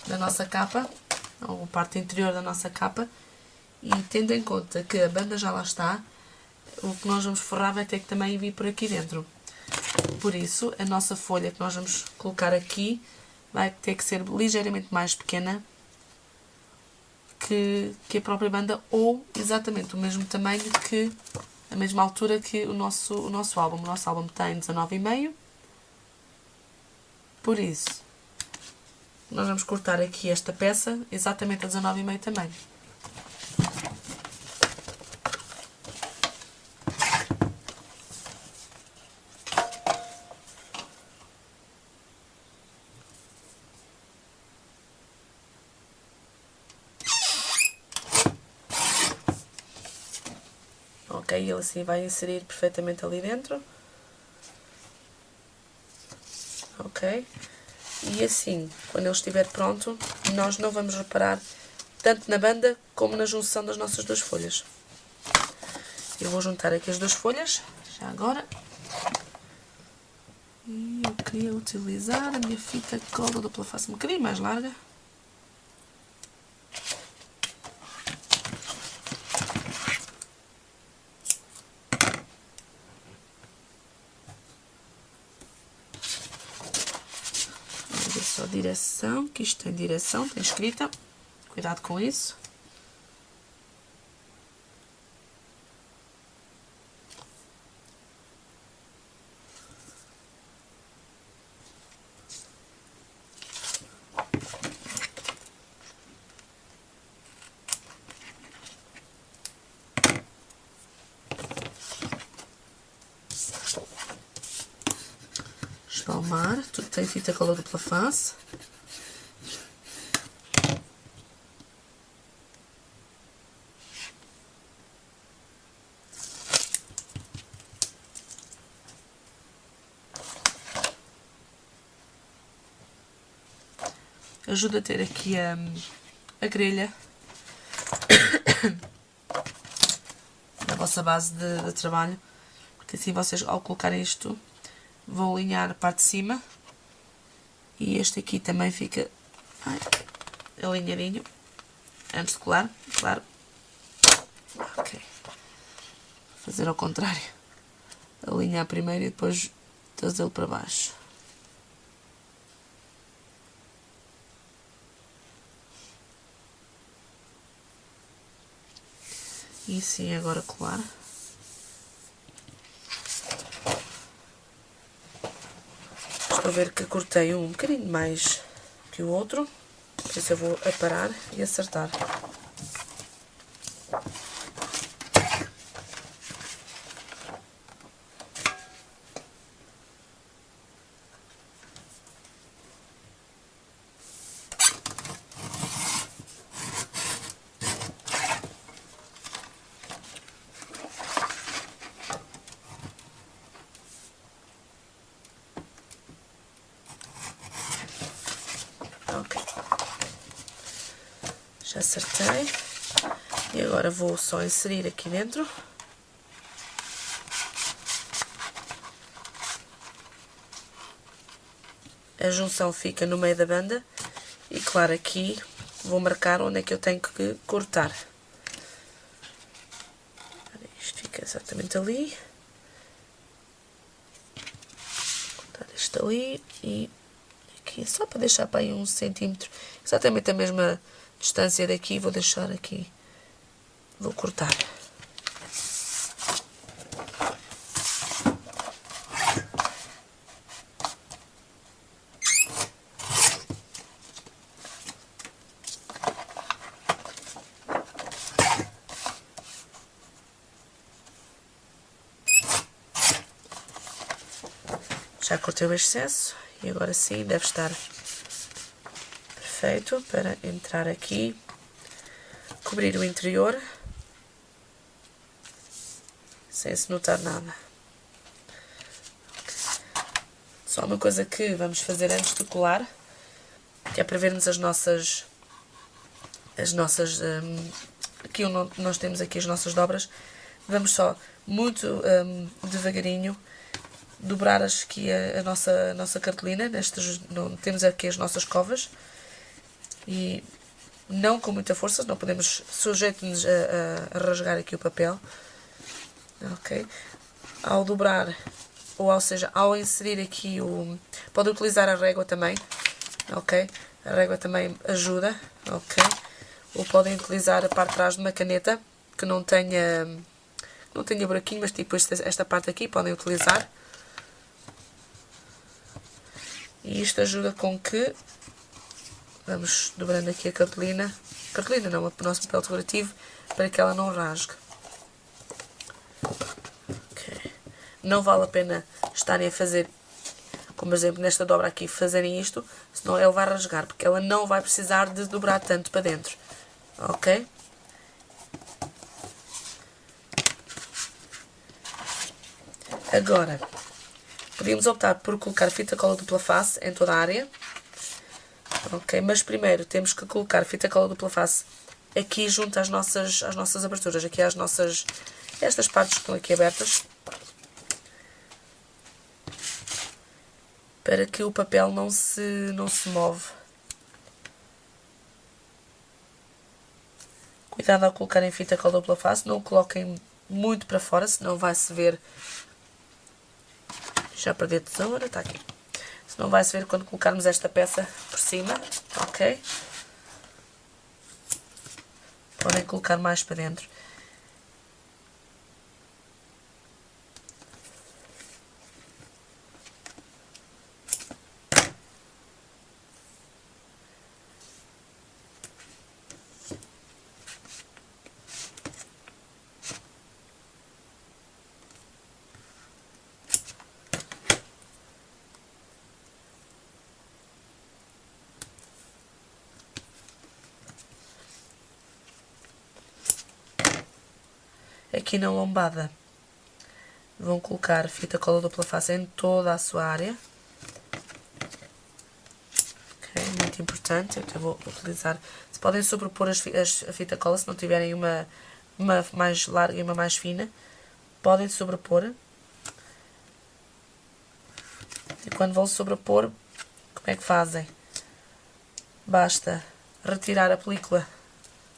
da nossa capa, ou a parte interior da nossa capa, e tendo em conta que a banda já lá está, o que nós vamos forrar vai ter que também vir por aqui dentro. Por isso, a nossa folha que nós vamos colocar aqui vai ter que ser ligeiramente mais pequena que a própria banda, ou exatamente o mesmo tamanho que a mesma altura que o nosso álbum. O nosso álbum tem 19,5, Por isso, nós vamos cortar aqui esta peça exatamente a 19,5 também. Ok, ele assim vai inserir perfeitamente ali dentro. Ok? E assim, quando ele estiver pronto, nós não vamos reparar tanto na banda como na junção das nossas duas folhas. Eu vou juntar aqui as duas folhas, já agora. E eu queria utilizar a minha fita cola dupla face um bocadinho mais larga. Vamos ver só a direção, que isto tem direção, tem escrita. Cuidado com isso. Espalmar, tudo tem fita cola dupla face. Ajuda a ter aqui a grelha na vossa base de trabalho, porque assim vocês, ao colocar isto, vão alinhar a parte de cima e este aqui também fica alinhadinho antes de colar, claro. Ok. Fazer ao contrário, alinhar primeiro e depois trazê-lo para baixo. E sim, agora colar. Estou a ver que cortei um bocadinho mais que o outro, por isso eu vou aparar e acertar. Ok, já acertei e agora vou só inserir aqui dentro. A junção fica no meio da banda e claro, aqui vou marcar onde é que eu tenho que cortar. Isto fica exatamente ali. Cortar isto ali e aqui, só para deixar para aí 1 centímetro, exatamente a mesma distância daqui, vou deixar aqui, vou cortar. Já cortei o excesso e agora sim deve estar perfeito para entrar aqui, cobrir o interior sem se notar nada. Só uma coisa que vamos fazer antes de colar, que é para vermos as nossas aqui onde nós temos aqui as nossas dobras, vamos só muito devagarinho dobrar aqui a nossa cartolina, temos aqui as nossas covas, e não com muita força, não podemos, sujeito-nos a rasgar aqui o papel, ok? Ao dobrar, ou seja, ao inserir aqui pode utilizar a régua também, ok? A régua também ajuda, ok? Ou podem utilizar a parte de trás de uma caneta, que não tenha buraquinho, mas tipo esta parte aqui, podem utilizar. E isto ajuda com que, vamos dobrando aqui a cartolina não, o nosso papel decorativo, para que ela não rasgue. Okay. Não vale a pena estarem a fazer, como por exemplo nesta dobra aqui, fazerem isto, senão ele vai rasgar, porque ela não vai precisar de dobrar tanto para dentro. Ok? Agora, podíamos optar por colocar fita cola dupla face em toda a área. Ok, mas primeiro temos que colocar fita cola dupla face aqui junto às nossas aberturas, aqui estas partes que estão aqui abertas, para que o papel não se move. Cuidado ao colocarem fita cola dupla face, não o coloquem muito para fora, senão vai-se ver. Já perdi a tesoura, está aqui. Senão vai-se ver quando colocarmos esta peça por cima, ok? Podem colocar mais para dentro. Aqui na lombada vão colocar fita cola dupla face em toda a sua área. Ok, muito importante. Eu até vou utilizar. Se podem sobrepor a fita cola, se não tiverem uma mais larga e uma mais fina, podem sobrepor. E quando vão sobrepor, como é que fazem? Basta retirar a película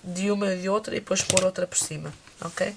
de uma e de outra e depois pôr outra por cima, ok?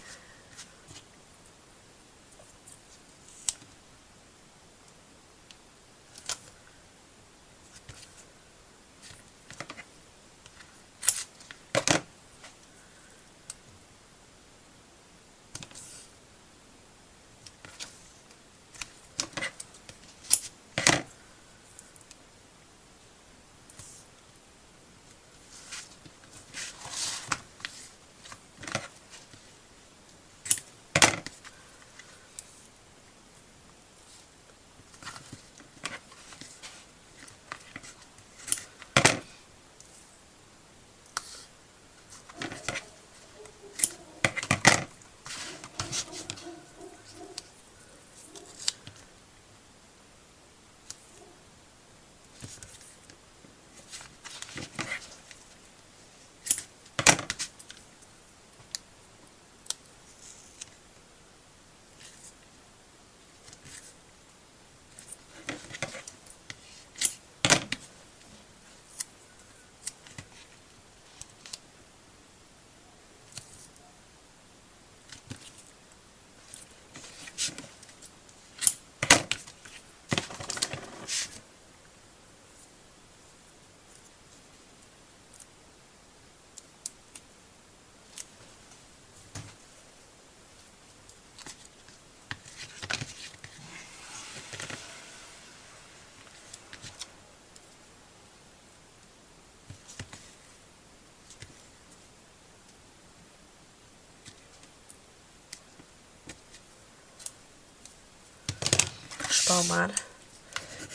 Espalmar.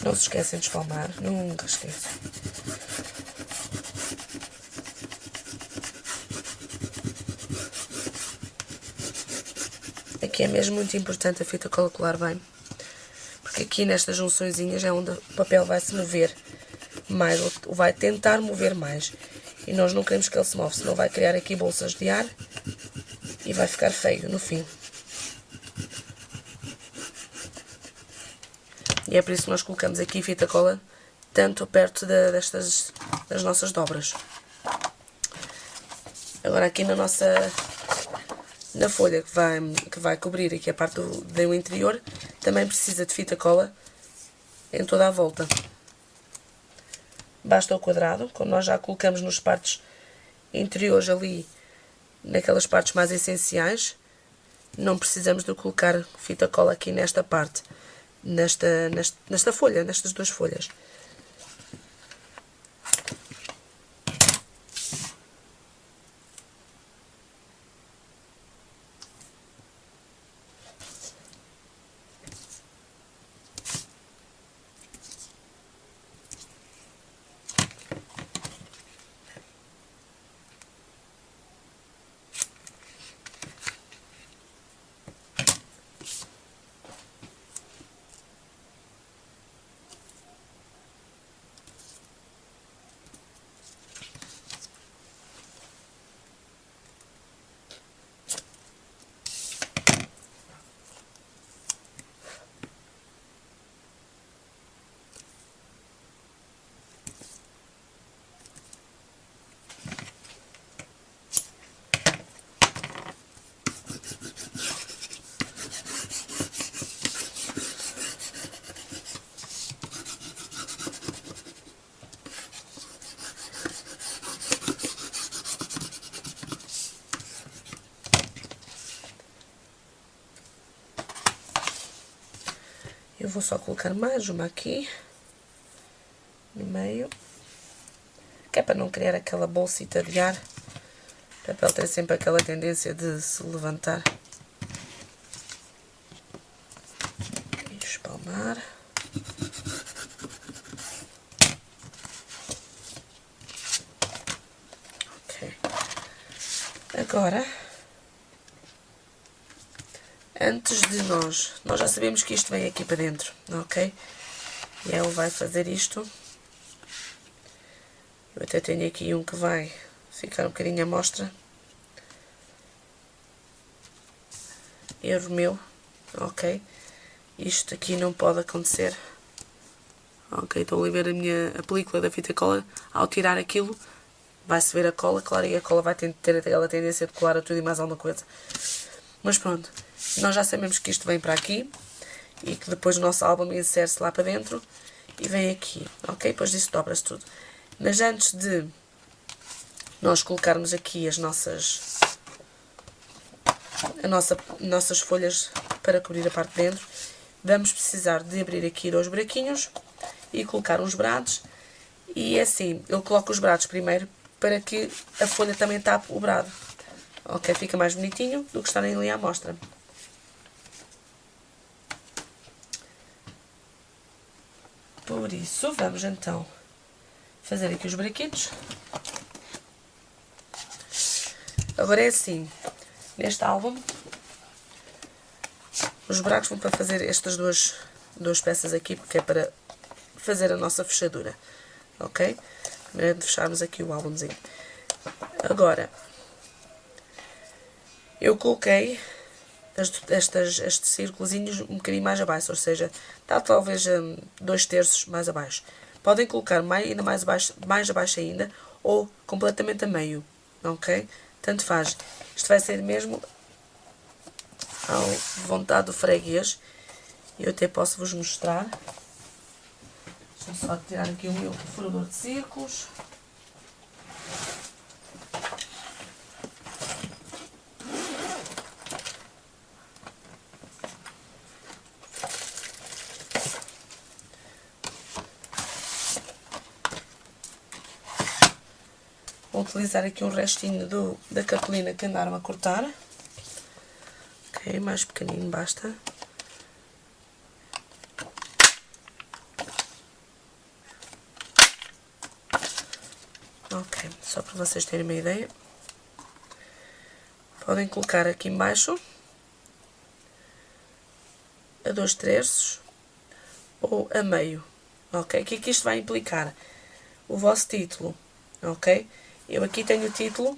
Não se esquecem de espalmar, nunca esqueçam. Aqui é mesmo muito importante a fita cola colar bem, porque aqui nestas junçõezinhas é onde o papel vai se mover mais, ou vai tentar mover mais, e nós não queremos que ele se mova, senão vai criar aqui bolsas de ar e vai ficar feio no fim. E é por isso que nós colocamos aqui fita cola tanto perto das nossas dobras. Agora aqui na folha que vai cobrir aqui a parte do interior, também precisa de fita cola em toda a volta. Basta o quadrado, como nós já colocamos nas partes interiores ali, naquelas partes mais essenciais, não precisamos de colocar fita cola aqui nesta parte. Nesta folha, nestas duas folhas. vou só colocar mais uma aqui, no meio, que é para não criar aquela bolsita de ar. O papel tem sempre aquela tendência de se levantar. E espalmar. Ok. Agora, antes de nós já sabemos que isto vem aqui para dentro, ok? E ele vai fazer isto. Eu até tenho aqui um que vai ficar um bocadinho à mostra. Erro meu, ok? Isto aqui não pode acontecer. Ok, estão a ver a película da fita cola. Ao tirar aquilo, vai-se ver a cola, claro, e a cola vai ter aquela tendência de colar a tudo e mais alguma coisa. Mas pronto, nós já sabemos que isto vem para aqui e que depois o nosso álbum insere-se lá para dentro e vem aqui, ok? Depois disso dobra-se tudo. Mas antes de nós colocarmos aqui as nossas folhas para cobrir a parte de dentro, vamos precisar de abrir aqui 2 buraquinhos e colocar uns brados. E assim, eu coloco os brados primeiro para que a folha também tape o brado. Ok, fica mais bonitinho do que estarem ali à mostra. Por isso, vamos então fazer aqui os buraquitos. Agora é assim, neste álbum, os buracos vão para fazer estas duas peças aqui, porque é para fazer a nossa fechadura, ok? Primeiro de fecharmos aqui o álbumzinho. Agora, eu coloquei estes círculozinhos um bocadinho mais abaixo, ou seja, está talvez 2/3 mais abaixo. Podem colocar ainda mais abaixo ainda, ou completamente a meio, ok? Tanto faz. Isto vai ser mesmo à vontade do freguês. Eu até posso vos mostrar. Deixa-me só tirar aqui o meu furador de círculos. Vou utilizar aqui um restinho da cartolina que andaram a cortar. Ok, mais pequenino basta. Ok, só para vocês terem uma ideia. Podem colocar aqui embaixo a 2/3 ou a meio. Ok, o que é que isto vai implicar? O vosso título, ok? Eu aqui tenho o título,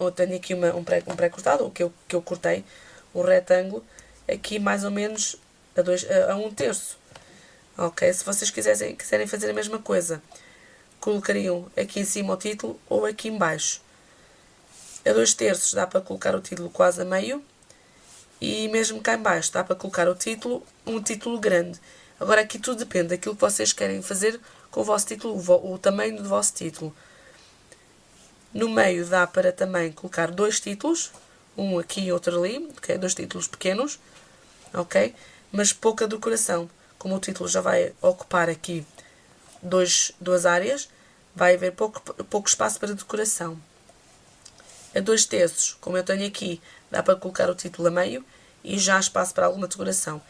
eu tenho aqui um pré-cortado, que eu cortei, um retângulo, aqui mais ou menos a 1/3. Ok? Se vocês quiserem fazer a mesma coisa, colocariam aqui em cima o título ou aqui em baixo. A 2/3 dá para colocar o título quase a meio e mesmo cá em baixo dá para colocar um título grande. Agora aqui tudo depende daquilo que vocês querem fazer com o vosso título, o tamanho do vosso título. No meio dá para também colocar 2 títulos, um aqui e outro ali, okay? 2 títulos pequenos, ok? Mas pouca decoração. Como o título já vai ocupar aqui duas áreas, vai haver pouco espaço para decoração. A 2/3, como eu tenho aqui, dá para colocar o título a meio e já há espaço para alguma decoração.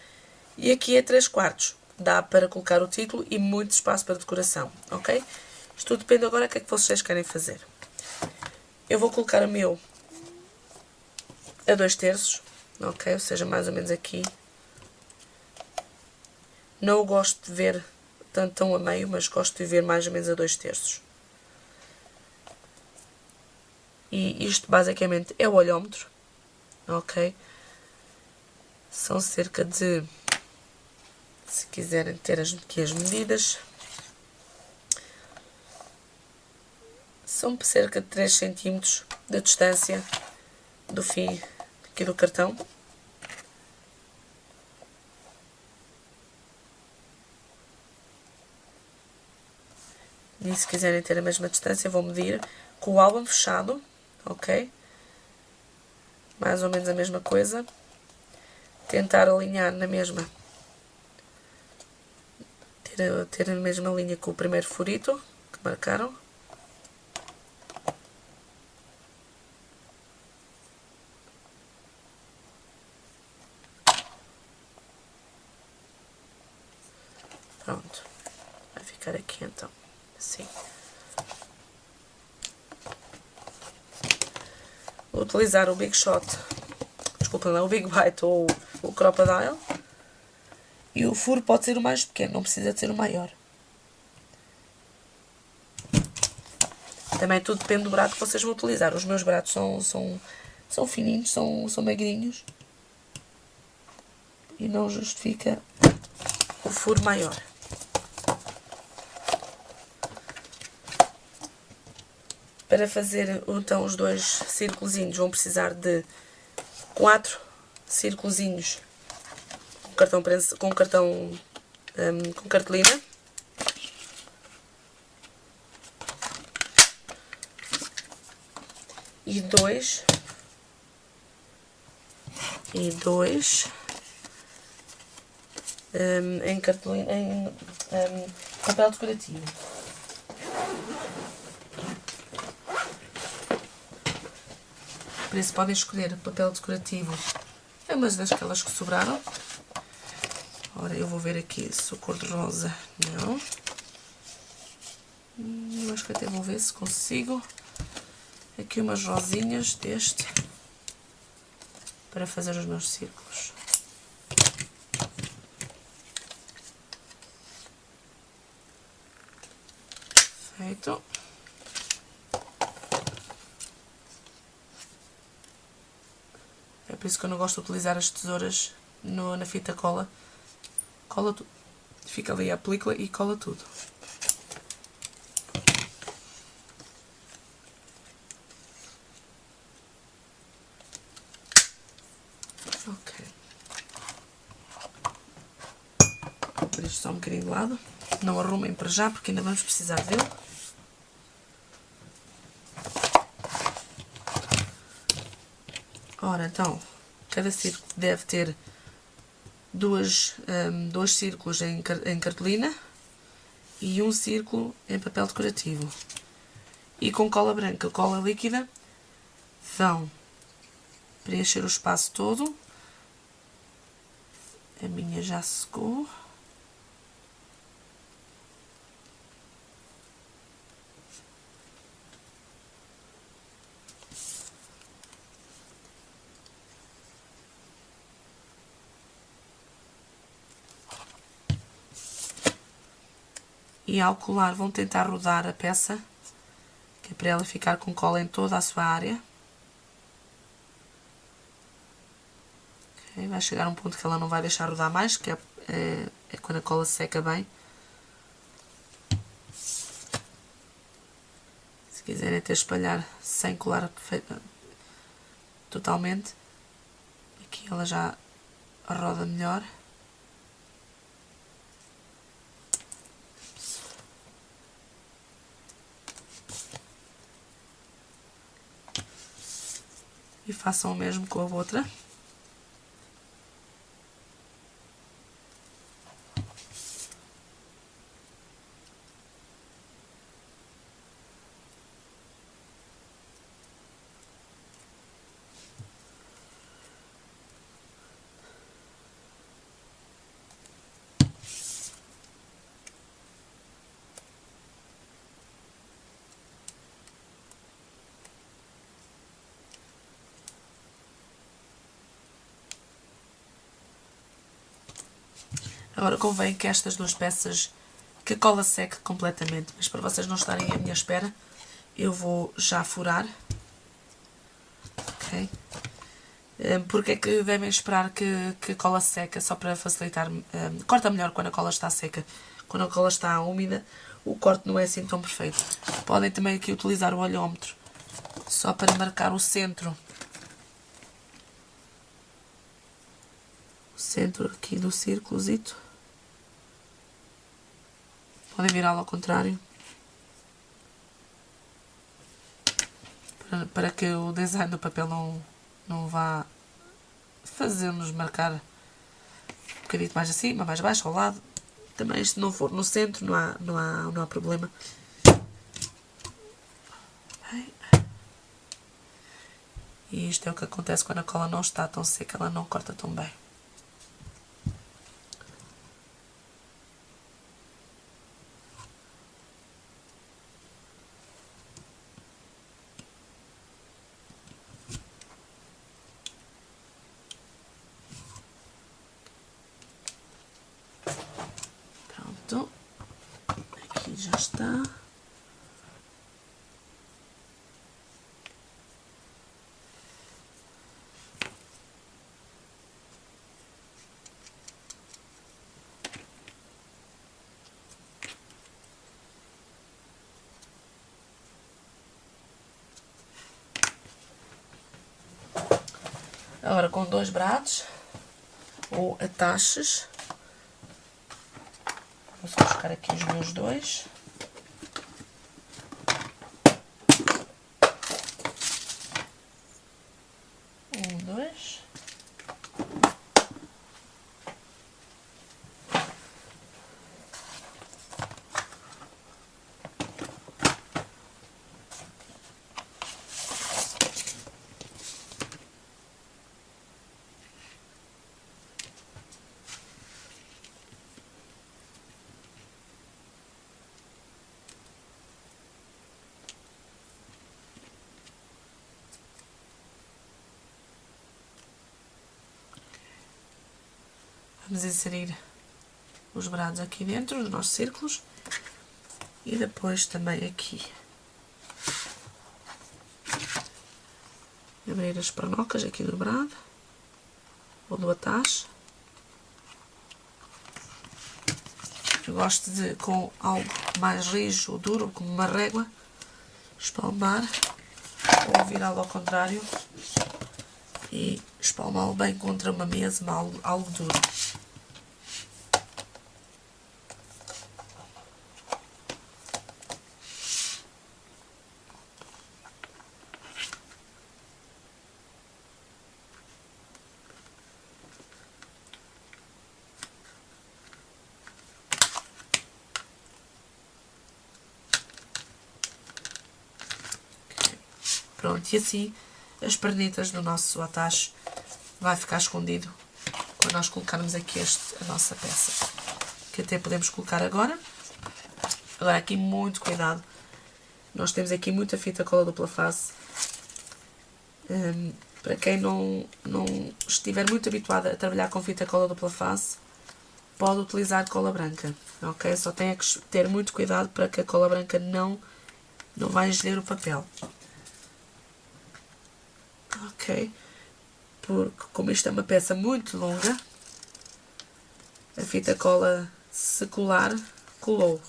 E aqui a 3/4, dá para colocar o título e muito espaço para decoração, ok? Isto tudo depende agora do que é que vocês querem fazer. Eu vou colocar o meu a 2/3, ok? Ou seja, mais ou menos aqui. Não gosto de ver tanto tão a meio, mas gosto de ver mais ou menos a 2/3. E isto basicamente é o olhómetro, ok? São cerca de, se quiserem ter aqui as medidas, são cerca de 3 cm de distância do fim aqui do cartão. E se quiserem ter a mesma distância, vou medir com o álbum fechado, ok? Mais ou menos a mesma coisa. Tentar alinhar na mesma ter a mesma linha que o primeiro furito que marcaram. Pronto, vai ficar aqui então, assim. Vou utilizar o Big Shot, desculpa, não, o Big Bite ou o Crocodile. E o furo pode ser o mais pequeno, não precisa de ser o maior. Também tudo depende do braço que vocês vão utilizar. Os meus braços são fininhos, são magrinhos. E não justifica o furo maior. Para fazer então os dois círculozinhos vão precisar de 4 círculozinhos com cartolina. E dois em cartolina, papel decorativo. Por isso podem escolher papel decorativo, é umas daquelas que sobraram. Ora, eu vou ver aqui se o cor-de-rosa não. Eu acho que até vou ver se consigo. Aqui umas rosinhas deste para fazer os meus círculos. Feito. É por isso que eu não gosto de utilizar as tesouras na fita cola. Cola tudo. Fica ali a película e cola tudo. Ok. Vou pôr isto só um bocadinho de lado. Não arrumem para já porque ainda vamos precisar dele. Ora, então, cada círculo deve ter dois círculos em cartolina e um círculo em papel decorativo. E com cola branca, cola líquida, vão preencher o espaço todo. A minha já secou. E ao colar vão tentar rodar a peça, que é para ela ficar com cola em toda a sua área. Okay, vai chegar a um ponto que ela não vai deixar rodar mais, que é quando a cola seca bem. Se quiserem até espalhar sem colar totalmente, aqui ela já roda melhor. E façam o mesmo com a outra. Agora convém que estas duas peças, que a cola seque completamente, mas para vocês não estarem à minha espera, eu vou já furar. Ok? Porque é que devem esperar que a cola seca, só para facilitar, corta melhor quando a cola está seca. Quando a cola está úmida, o corte não é assim tão perfeito. Podem também aqui utilizar o olhómetro, só para marcar o centro. O centro aqui do círculozito. Podem virá-lo ao contrário. Para que o design do papel não vá fazer-nos marcar um bocadinho mais acima, mais baixo, ao lado. Também se não for no centro não há problema. E isto é o que acontece quando a cola não está tão seca, ela não corta tão bem. Pronto. Aqui já está. Agora com 2 brados ou ataches, vou só buscar aqui os meus 2. Um, 2. Vamos inserir os brados aqui dentro dos nossos círculos e depois também aqui. Abrir as pernocas aqui do brado ou do atache. Eu gosto de, com algo mais rijo ou duro, como uma régua, espalmar ou virá-lo ao contrário e espalmá-lo bem contra uma mesa, algo duro. Pronto, e assim as pernitas do nosso atache vai ficar escondido quando nós colocarmos aqui a nossa peça. Que até podemos colocar agora. Agora aqui muito cuidado. Nós temos aqui muita fita cola dupla face. Para quem não estiver muito habituado a trabalhar com fita cola dupla face, pode utilizar cola branca, ok? Só tem que ter muito cuidado para que a cola branca não vai engelhar o papel. Ok? Porque como isto é uma peça muito longa, a fita cola, se colar, colou.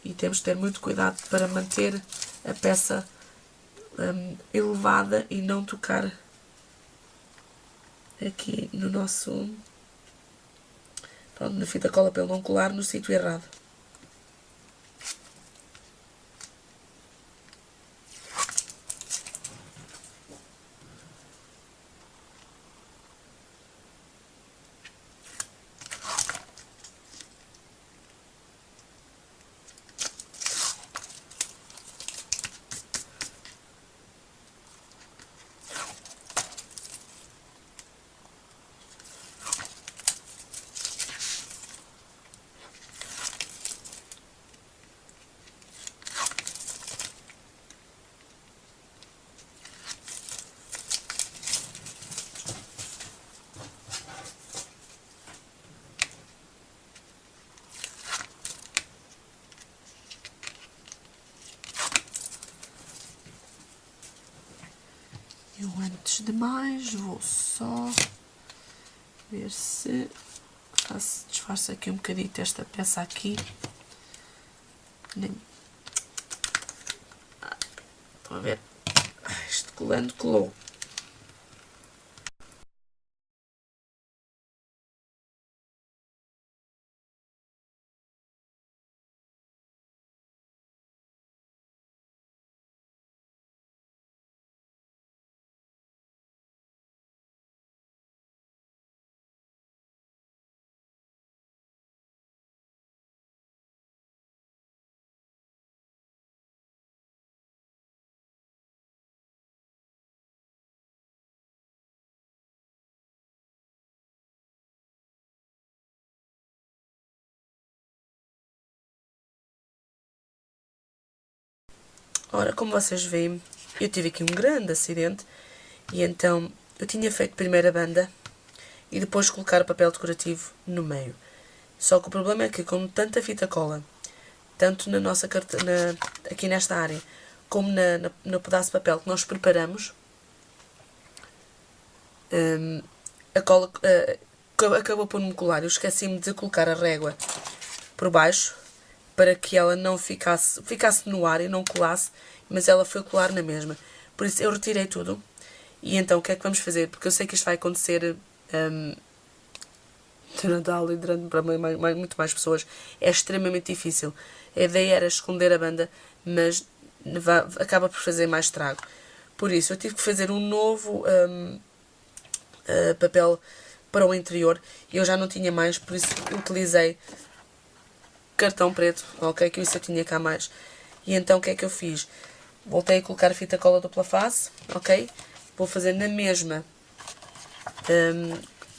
E temos de ter muito cuidado para manter a peça elevada e não tocar aqui no nosso... Pronto, na fita cola para ele não colar no sítio errado. Eu antes de mais vou só ver se disfarço aqui um bocadinho esta peça aqui. Estão a ver? Isto colando, colou. Ora, como vocês veem, eu tive aqui um grande acidente e então eu tinha feito primeiro a banda e depois colocar o papel decorativo no meio. Só que o problema é que com tanta fita cola, tanto na nossa aqui nesta área, como no pedaço de papel que nós preparamos, a cola acabou por me colar. Eu esqueci-me de colocar a régua por baixo para que ela não ficasse no ar e não colasse, mas ela foi colar na mesma. Por isso eu retirei tudo. E então o que é que vamos fazer? Porque eu sei que isto vai acontecer durante a aula e para muito mais pessoas. É extremamente difícil. A ideia era esconder a banda, mas acaba por fazer mais estrago. Por isso eu tive que fazer um novo papel para o interior e eu já não tinha mais, por isso utilizei cartão preto, ok, que isso eu tinha cá mais. E então o que é que eu fiz? Voltei a colocar a fita cola dupla face, ok? Vou fazer na mesma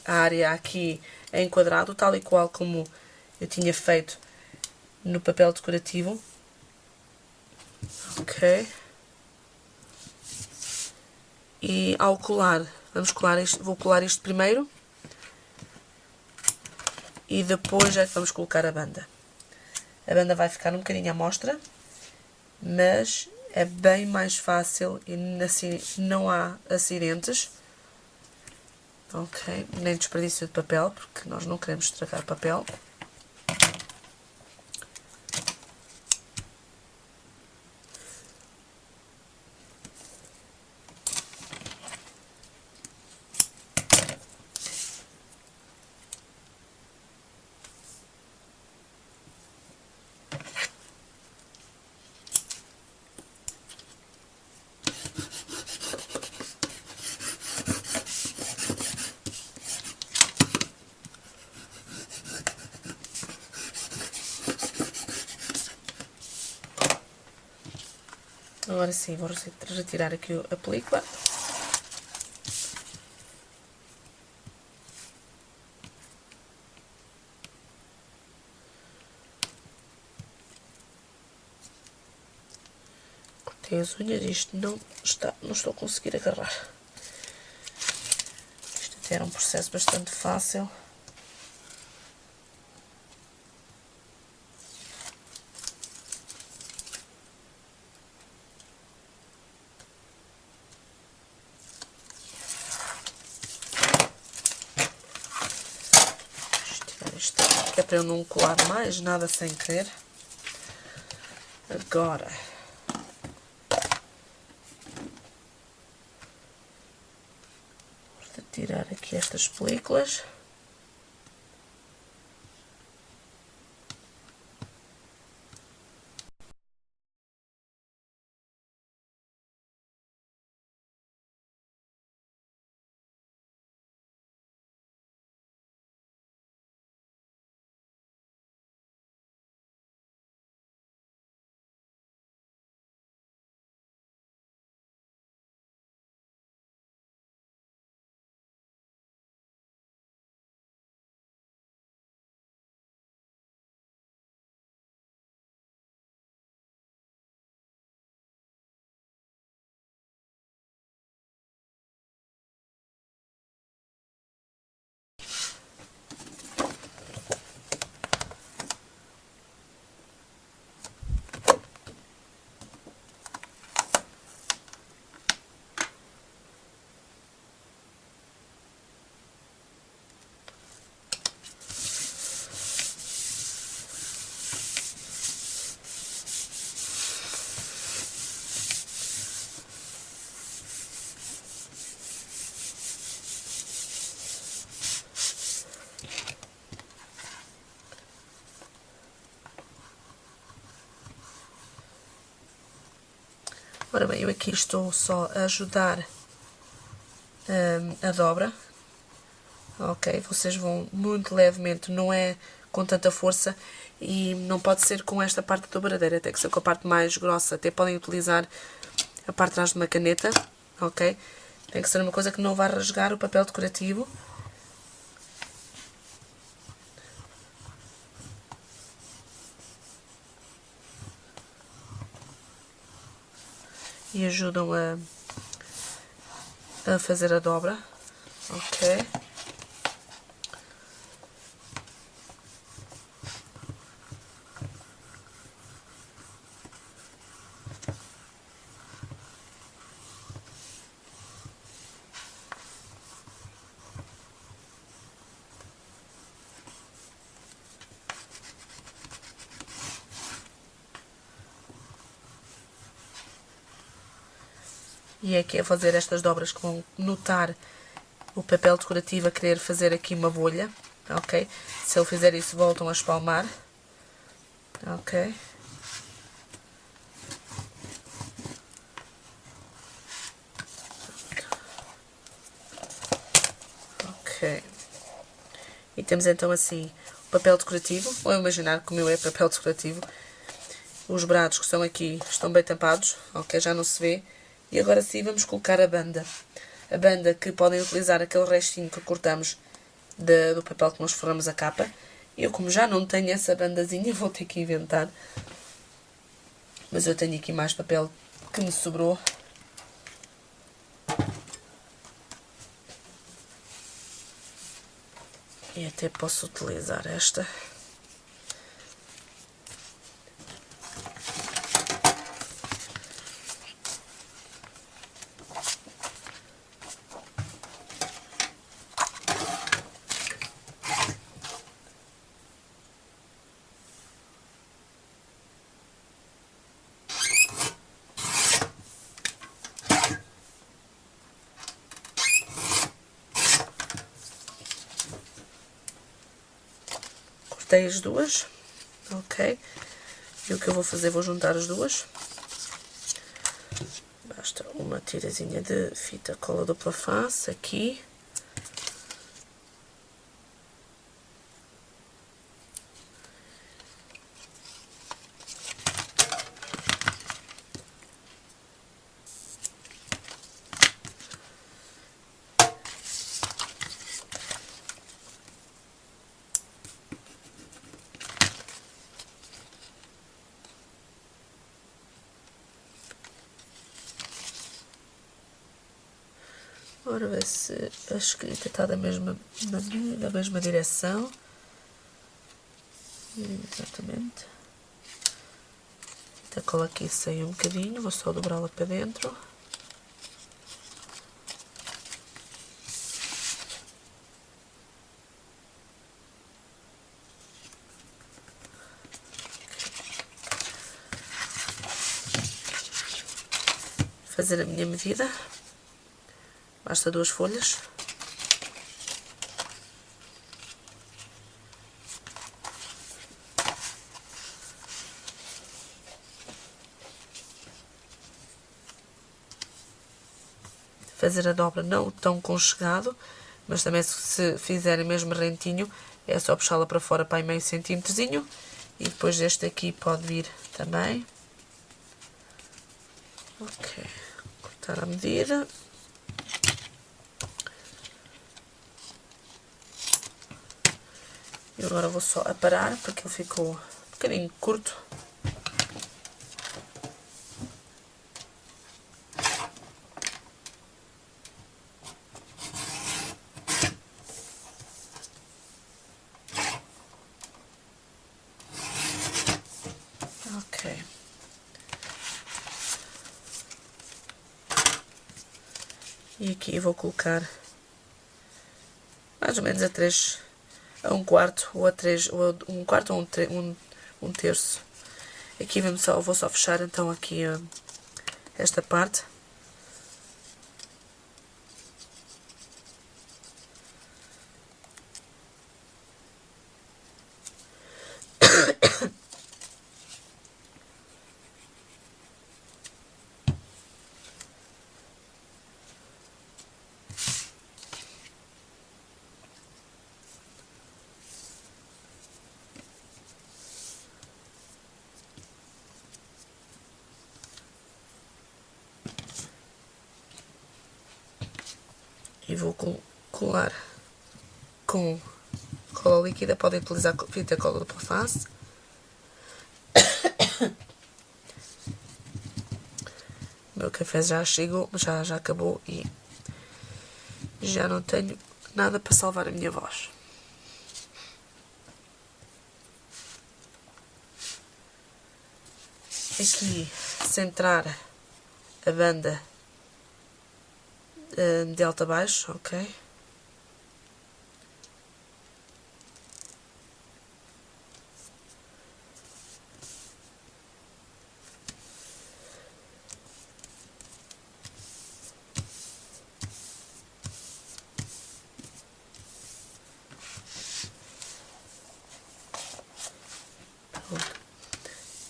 a área aqui em quadrado, tal e qual como eu tinha feito no papel decorativo, ok? E ao colar, vamos colar isto, vou colar isto primeiro e depois é que vamos colocar a banda. A banda vai ficar um bocadinho à mostra, mas é bem mais fácil e assim não há acidentes. Ok, nem desperdício de papel, porque nós não queremos estragar papel. Agora sim, vou retirar aqui a película. Cortei as unhas e isto não estou a conseguir agarrar. Isto até era um processo bastante fácil. Isto que é para eu não colar mais nada sem querer. Agora vou tirar aqui estas películas. Ora bem, eu aqui estou só a ajudar a dobra. Ok, vocês vão muito levemente, não é com tanta força e não pode ser com esta parte da dobradeira, tem que ser com a parte mais grossa. Até podem utilizar a parte de trás de uma caneta, ok? Tem que ser uma coisa que não vá rasgar o papel decorativo. e ajudam a fazer a dobra, ok? E é que é fazer estas dobras que vão notar o papel decorativo a querer fazer aqui uma bolha, ok? Se ele fizer isso, voltam a espalmar, ok? Ok. E temos então assim o papel decorativo, vou imaginar que o meu é papel decorativo. Os braços que estão aqui estão bem tampados, ok? Já não se vê. E agora sim vamos colocar a banda. A banda que podem utilizar aquele restinho que cortamos do papel que nós forramos a capa. Eu, como já não tenho essa bandazinha, vou ter que inventar. Mas eu tenho aqui mais papel que me sobrou. E até posso utilizar esta. Cortei as duas, ok? E o que eu vou fazer, vou juntar as duas. Basta uma tirazinha de fita cola dupla face aqui. Ora, ver se a escrita está da mesma maneira, da mesma direção. Exatamente. A cola aqui saiu um bocadinho, vou só dobrá-la para dentro. Fazer a minha medida. Basta 2 folhas. Fazer a dobra não tão conchegado, mas também se fizerem mesmo rentinho, é só puxá-la para fora para aí meio centímetrozinho. E depois este aqui pode vir também. Ok. Cortar a medida. E agora vou só aparar, porque ele ficou um bocadinho curto. Ok. E aqui eu vou colocar mais ou menos a 1/4 ou a 3, ou a 1/4 ou um terço. Aqui vou só fechar então aqui esta parte. E vou colar com cola líquida, podem utilizar fita cola dupla face. O meu café já chegou, já acabou e já não tenho nada para salvar a minha voz. Aqui, centrar a banda de alto a baixo, ok?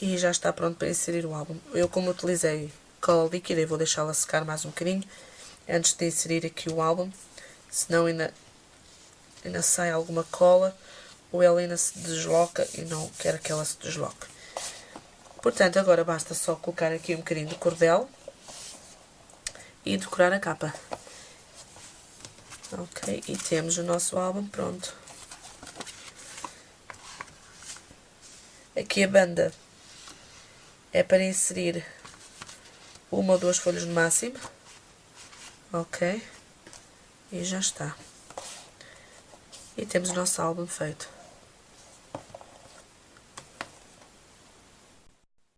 E já está pronto para inserir o álbum. Eu, como utilizei cola líquida, vou deixá-la secar mais um bocadinho antes de inserir aqui o álbum, senão ainda sai alguma cola ou ela ainda se desloca e não quero que ela se desloque. Portanto, agora basta só colocar aqui um bocadinho de cordel e decorar a capa. Ok, e temos o nosso álbum pronto. Aqui a banda é para inserir uma ou duas folhas no máximo. Ok, e já está. E temos o nosso álbum feito.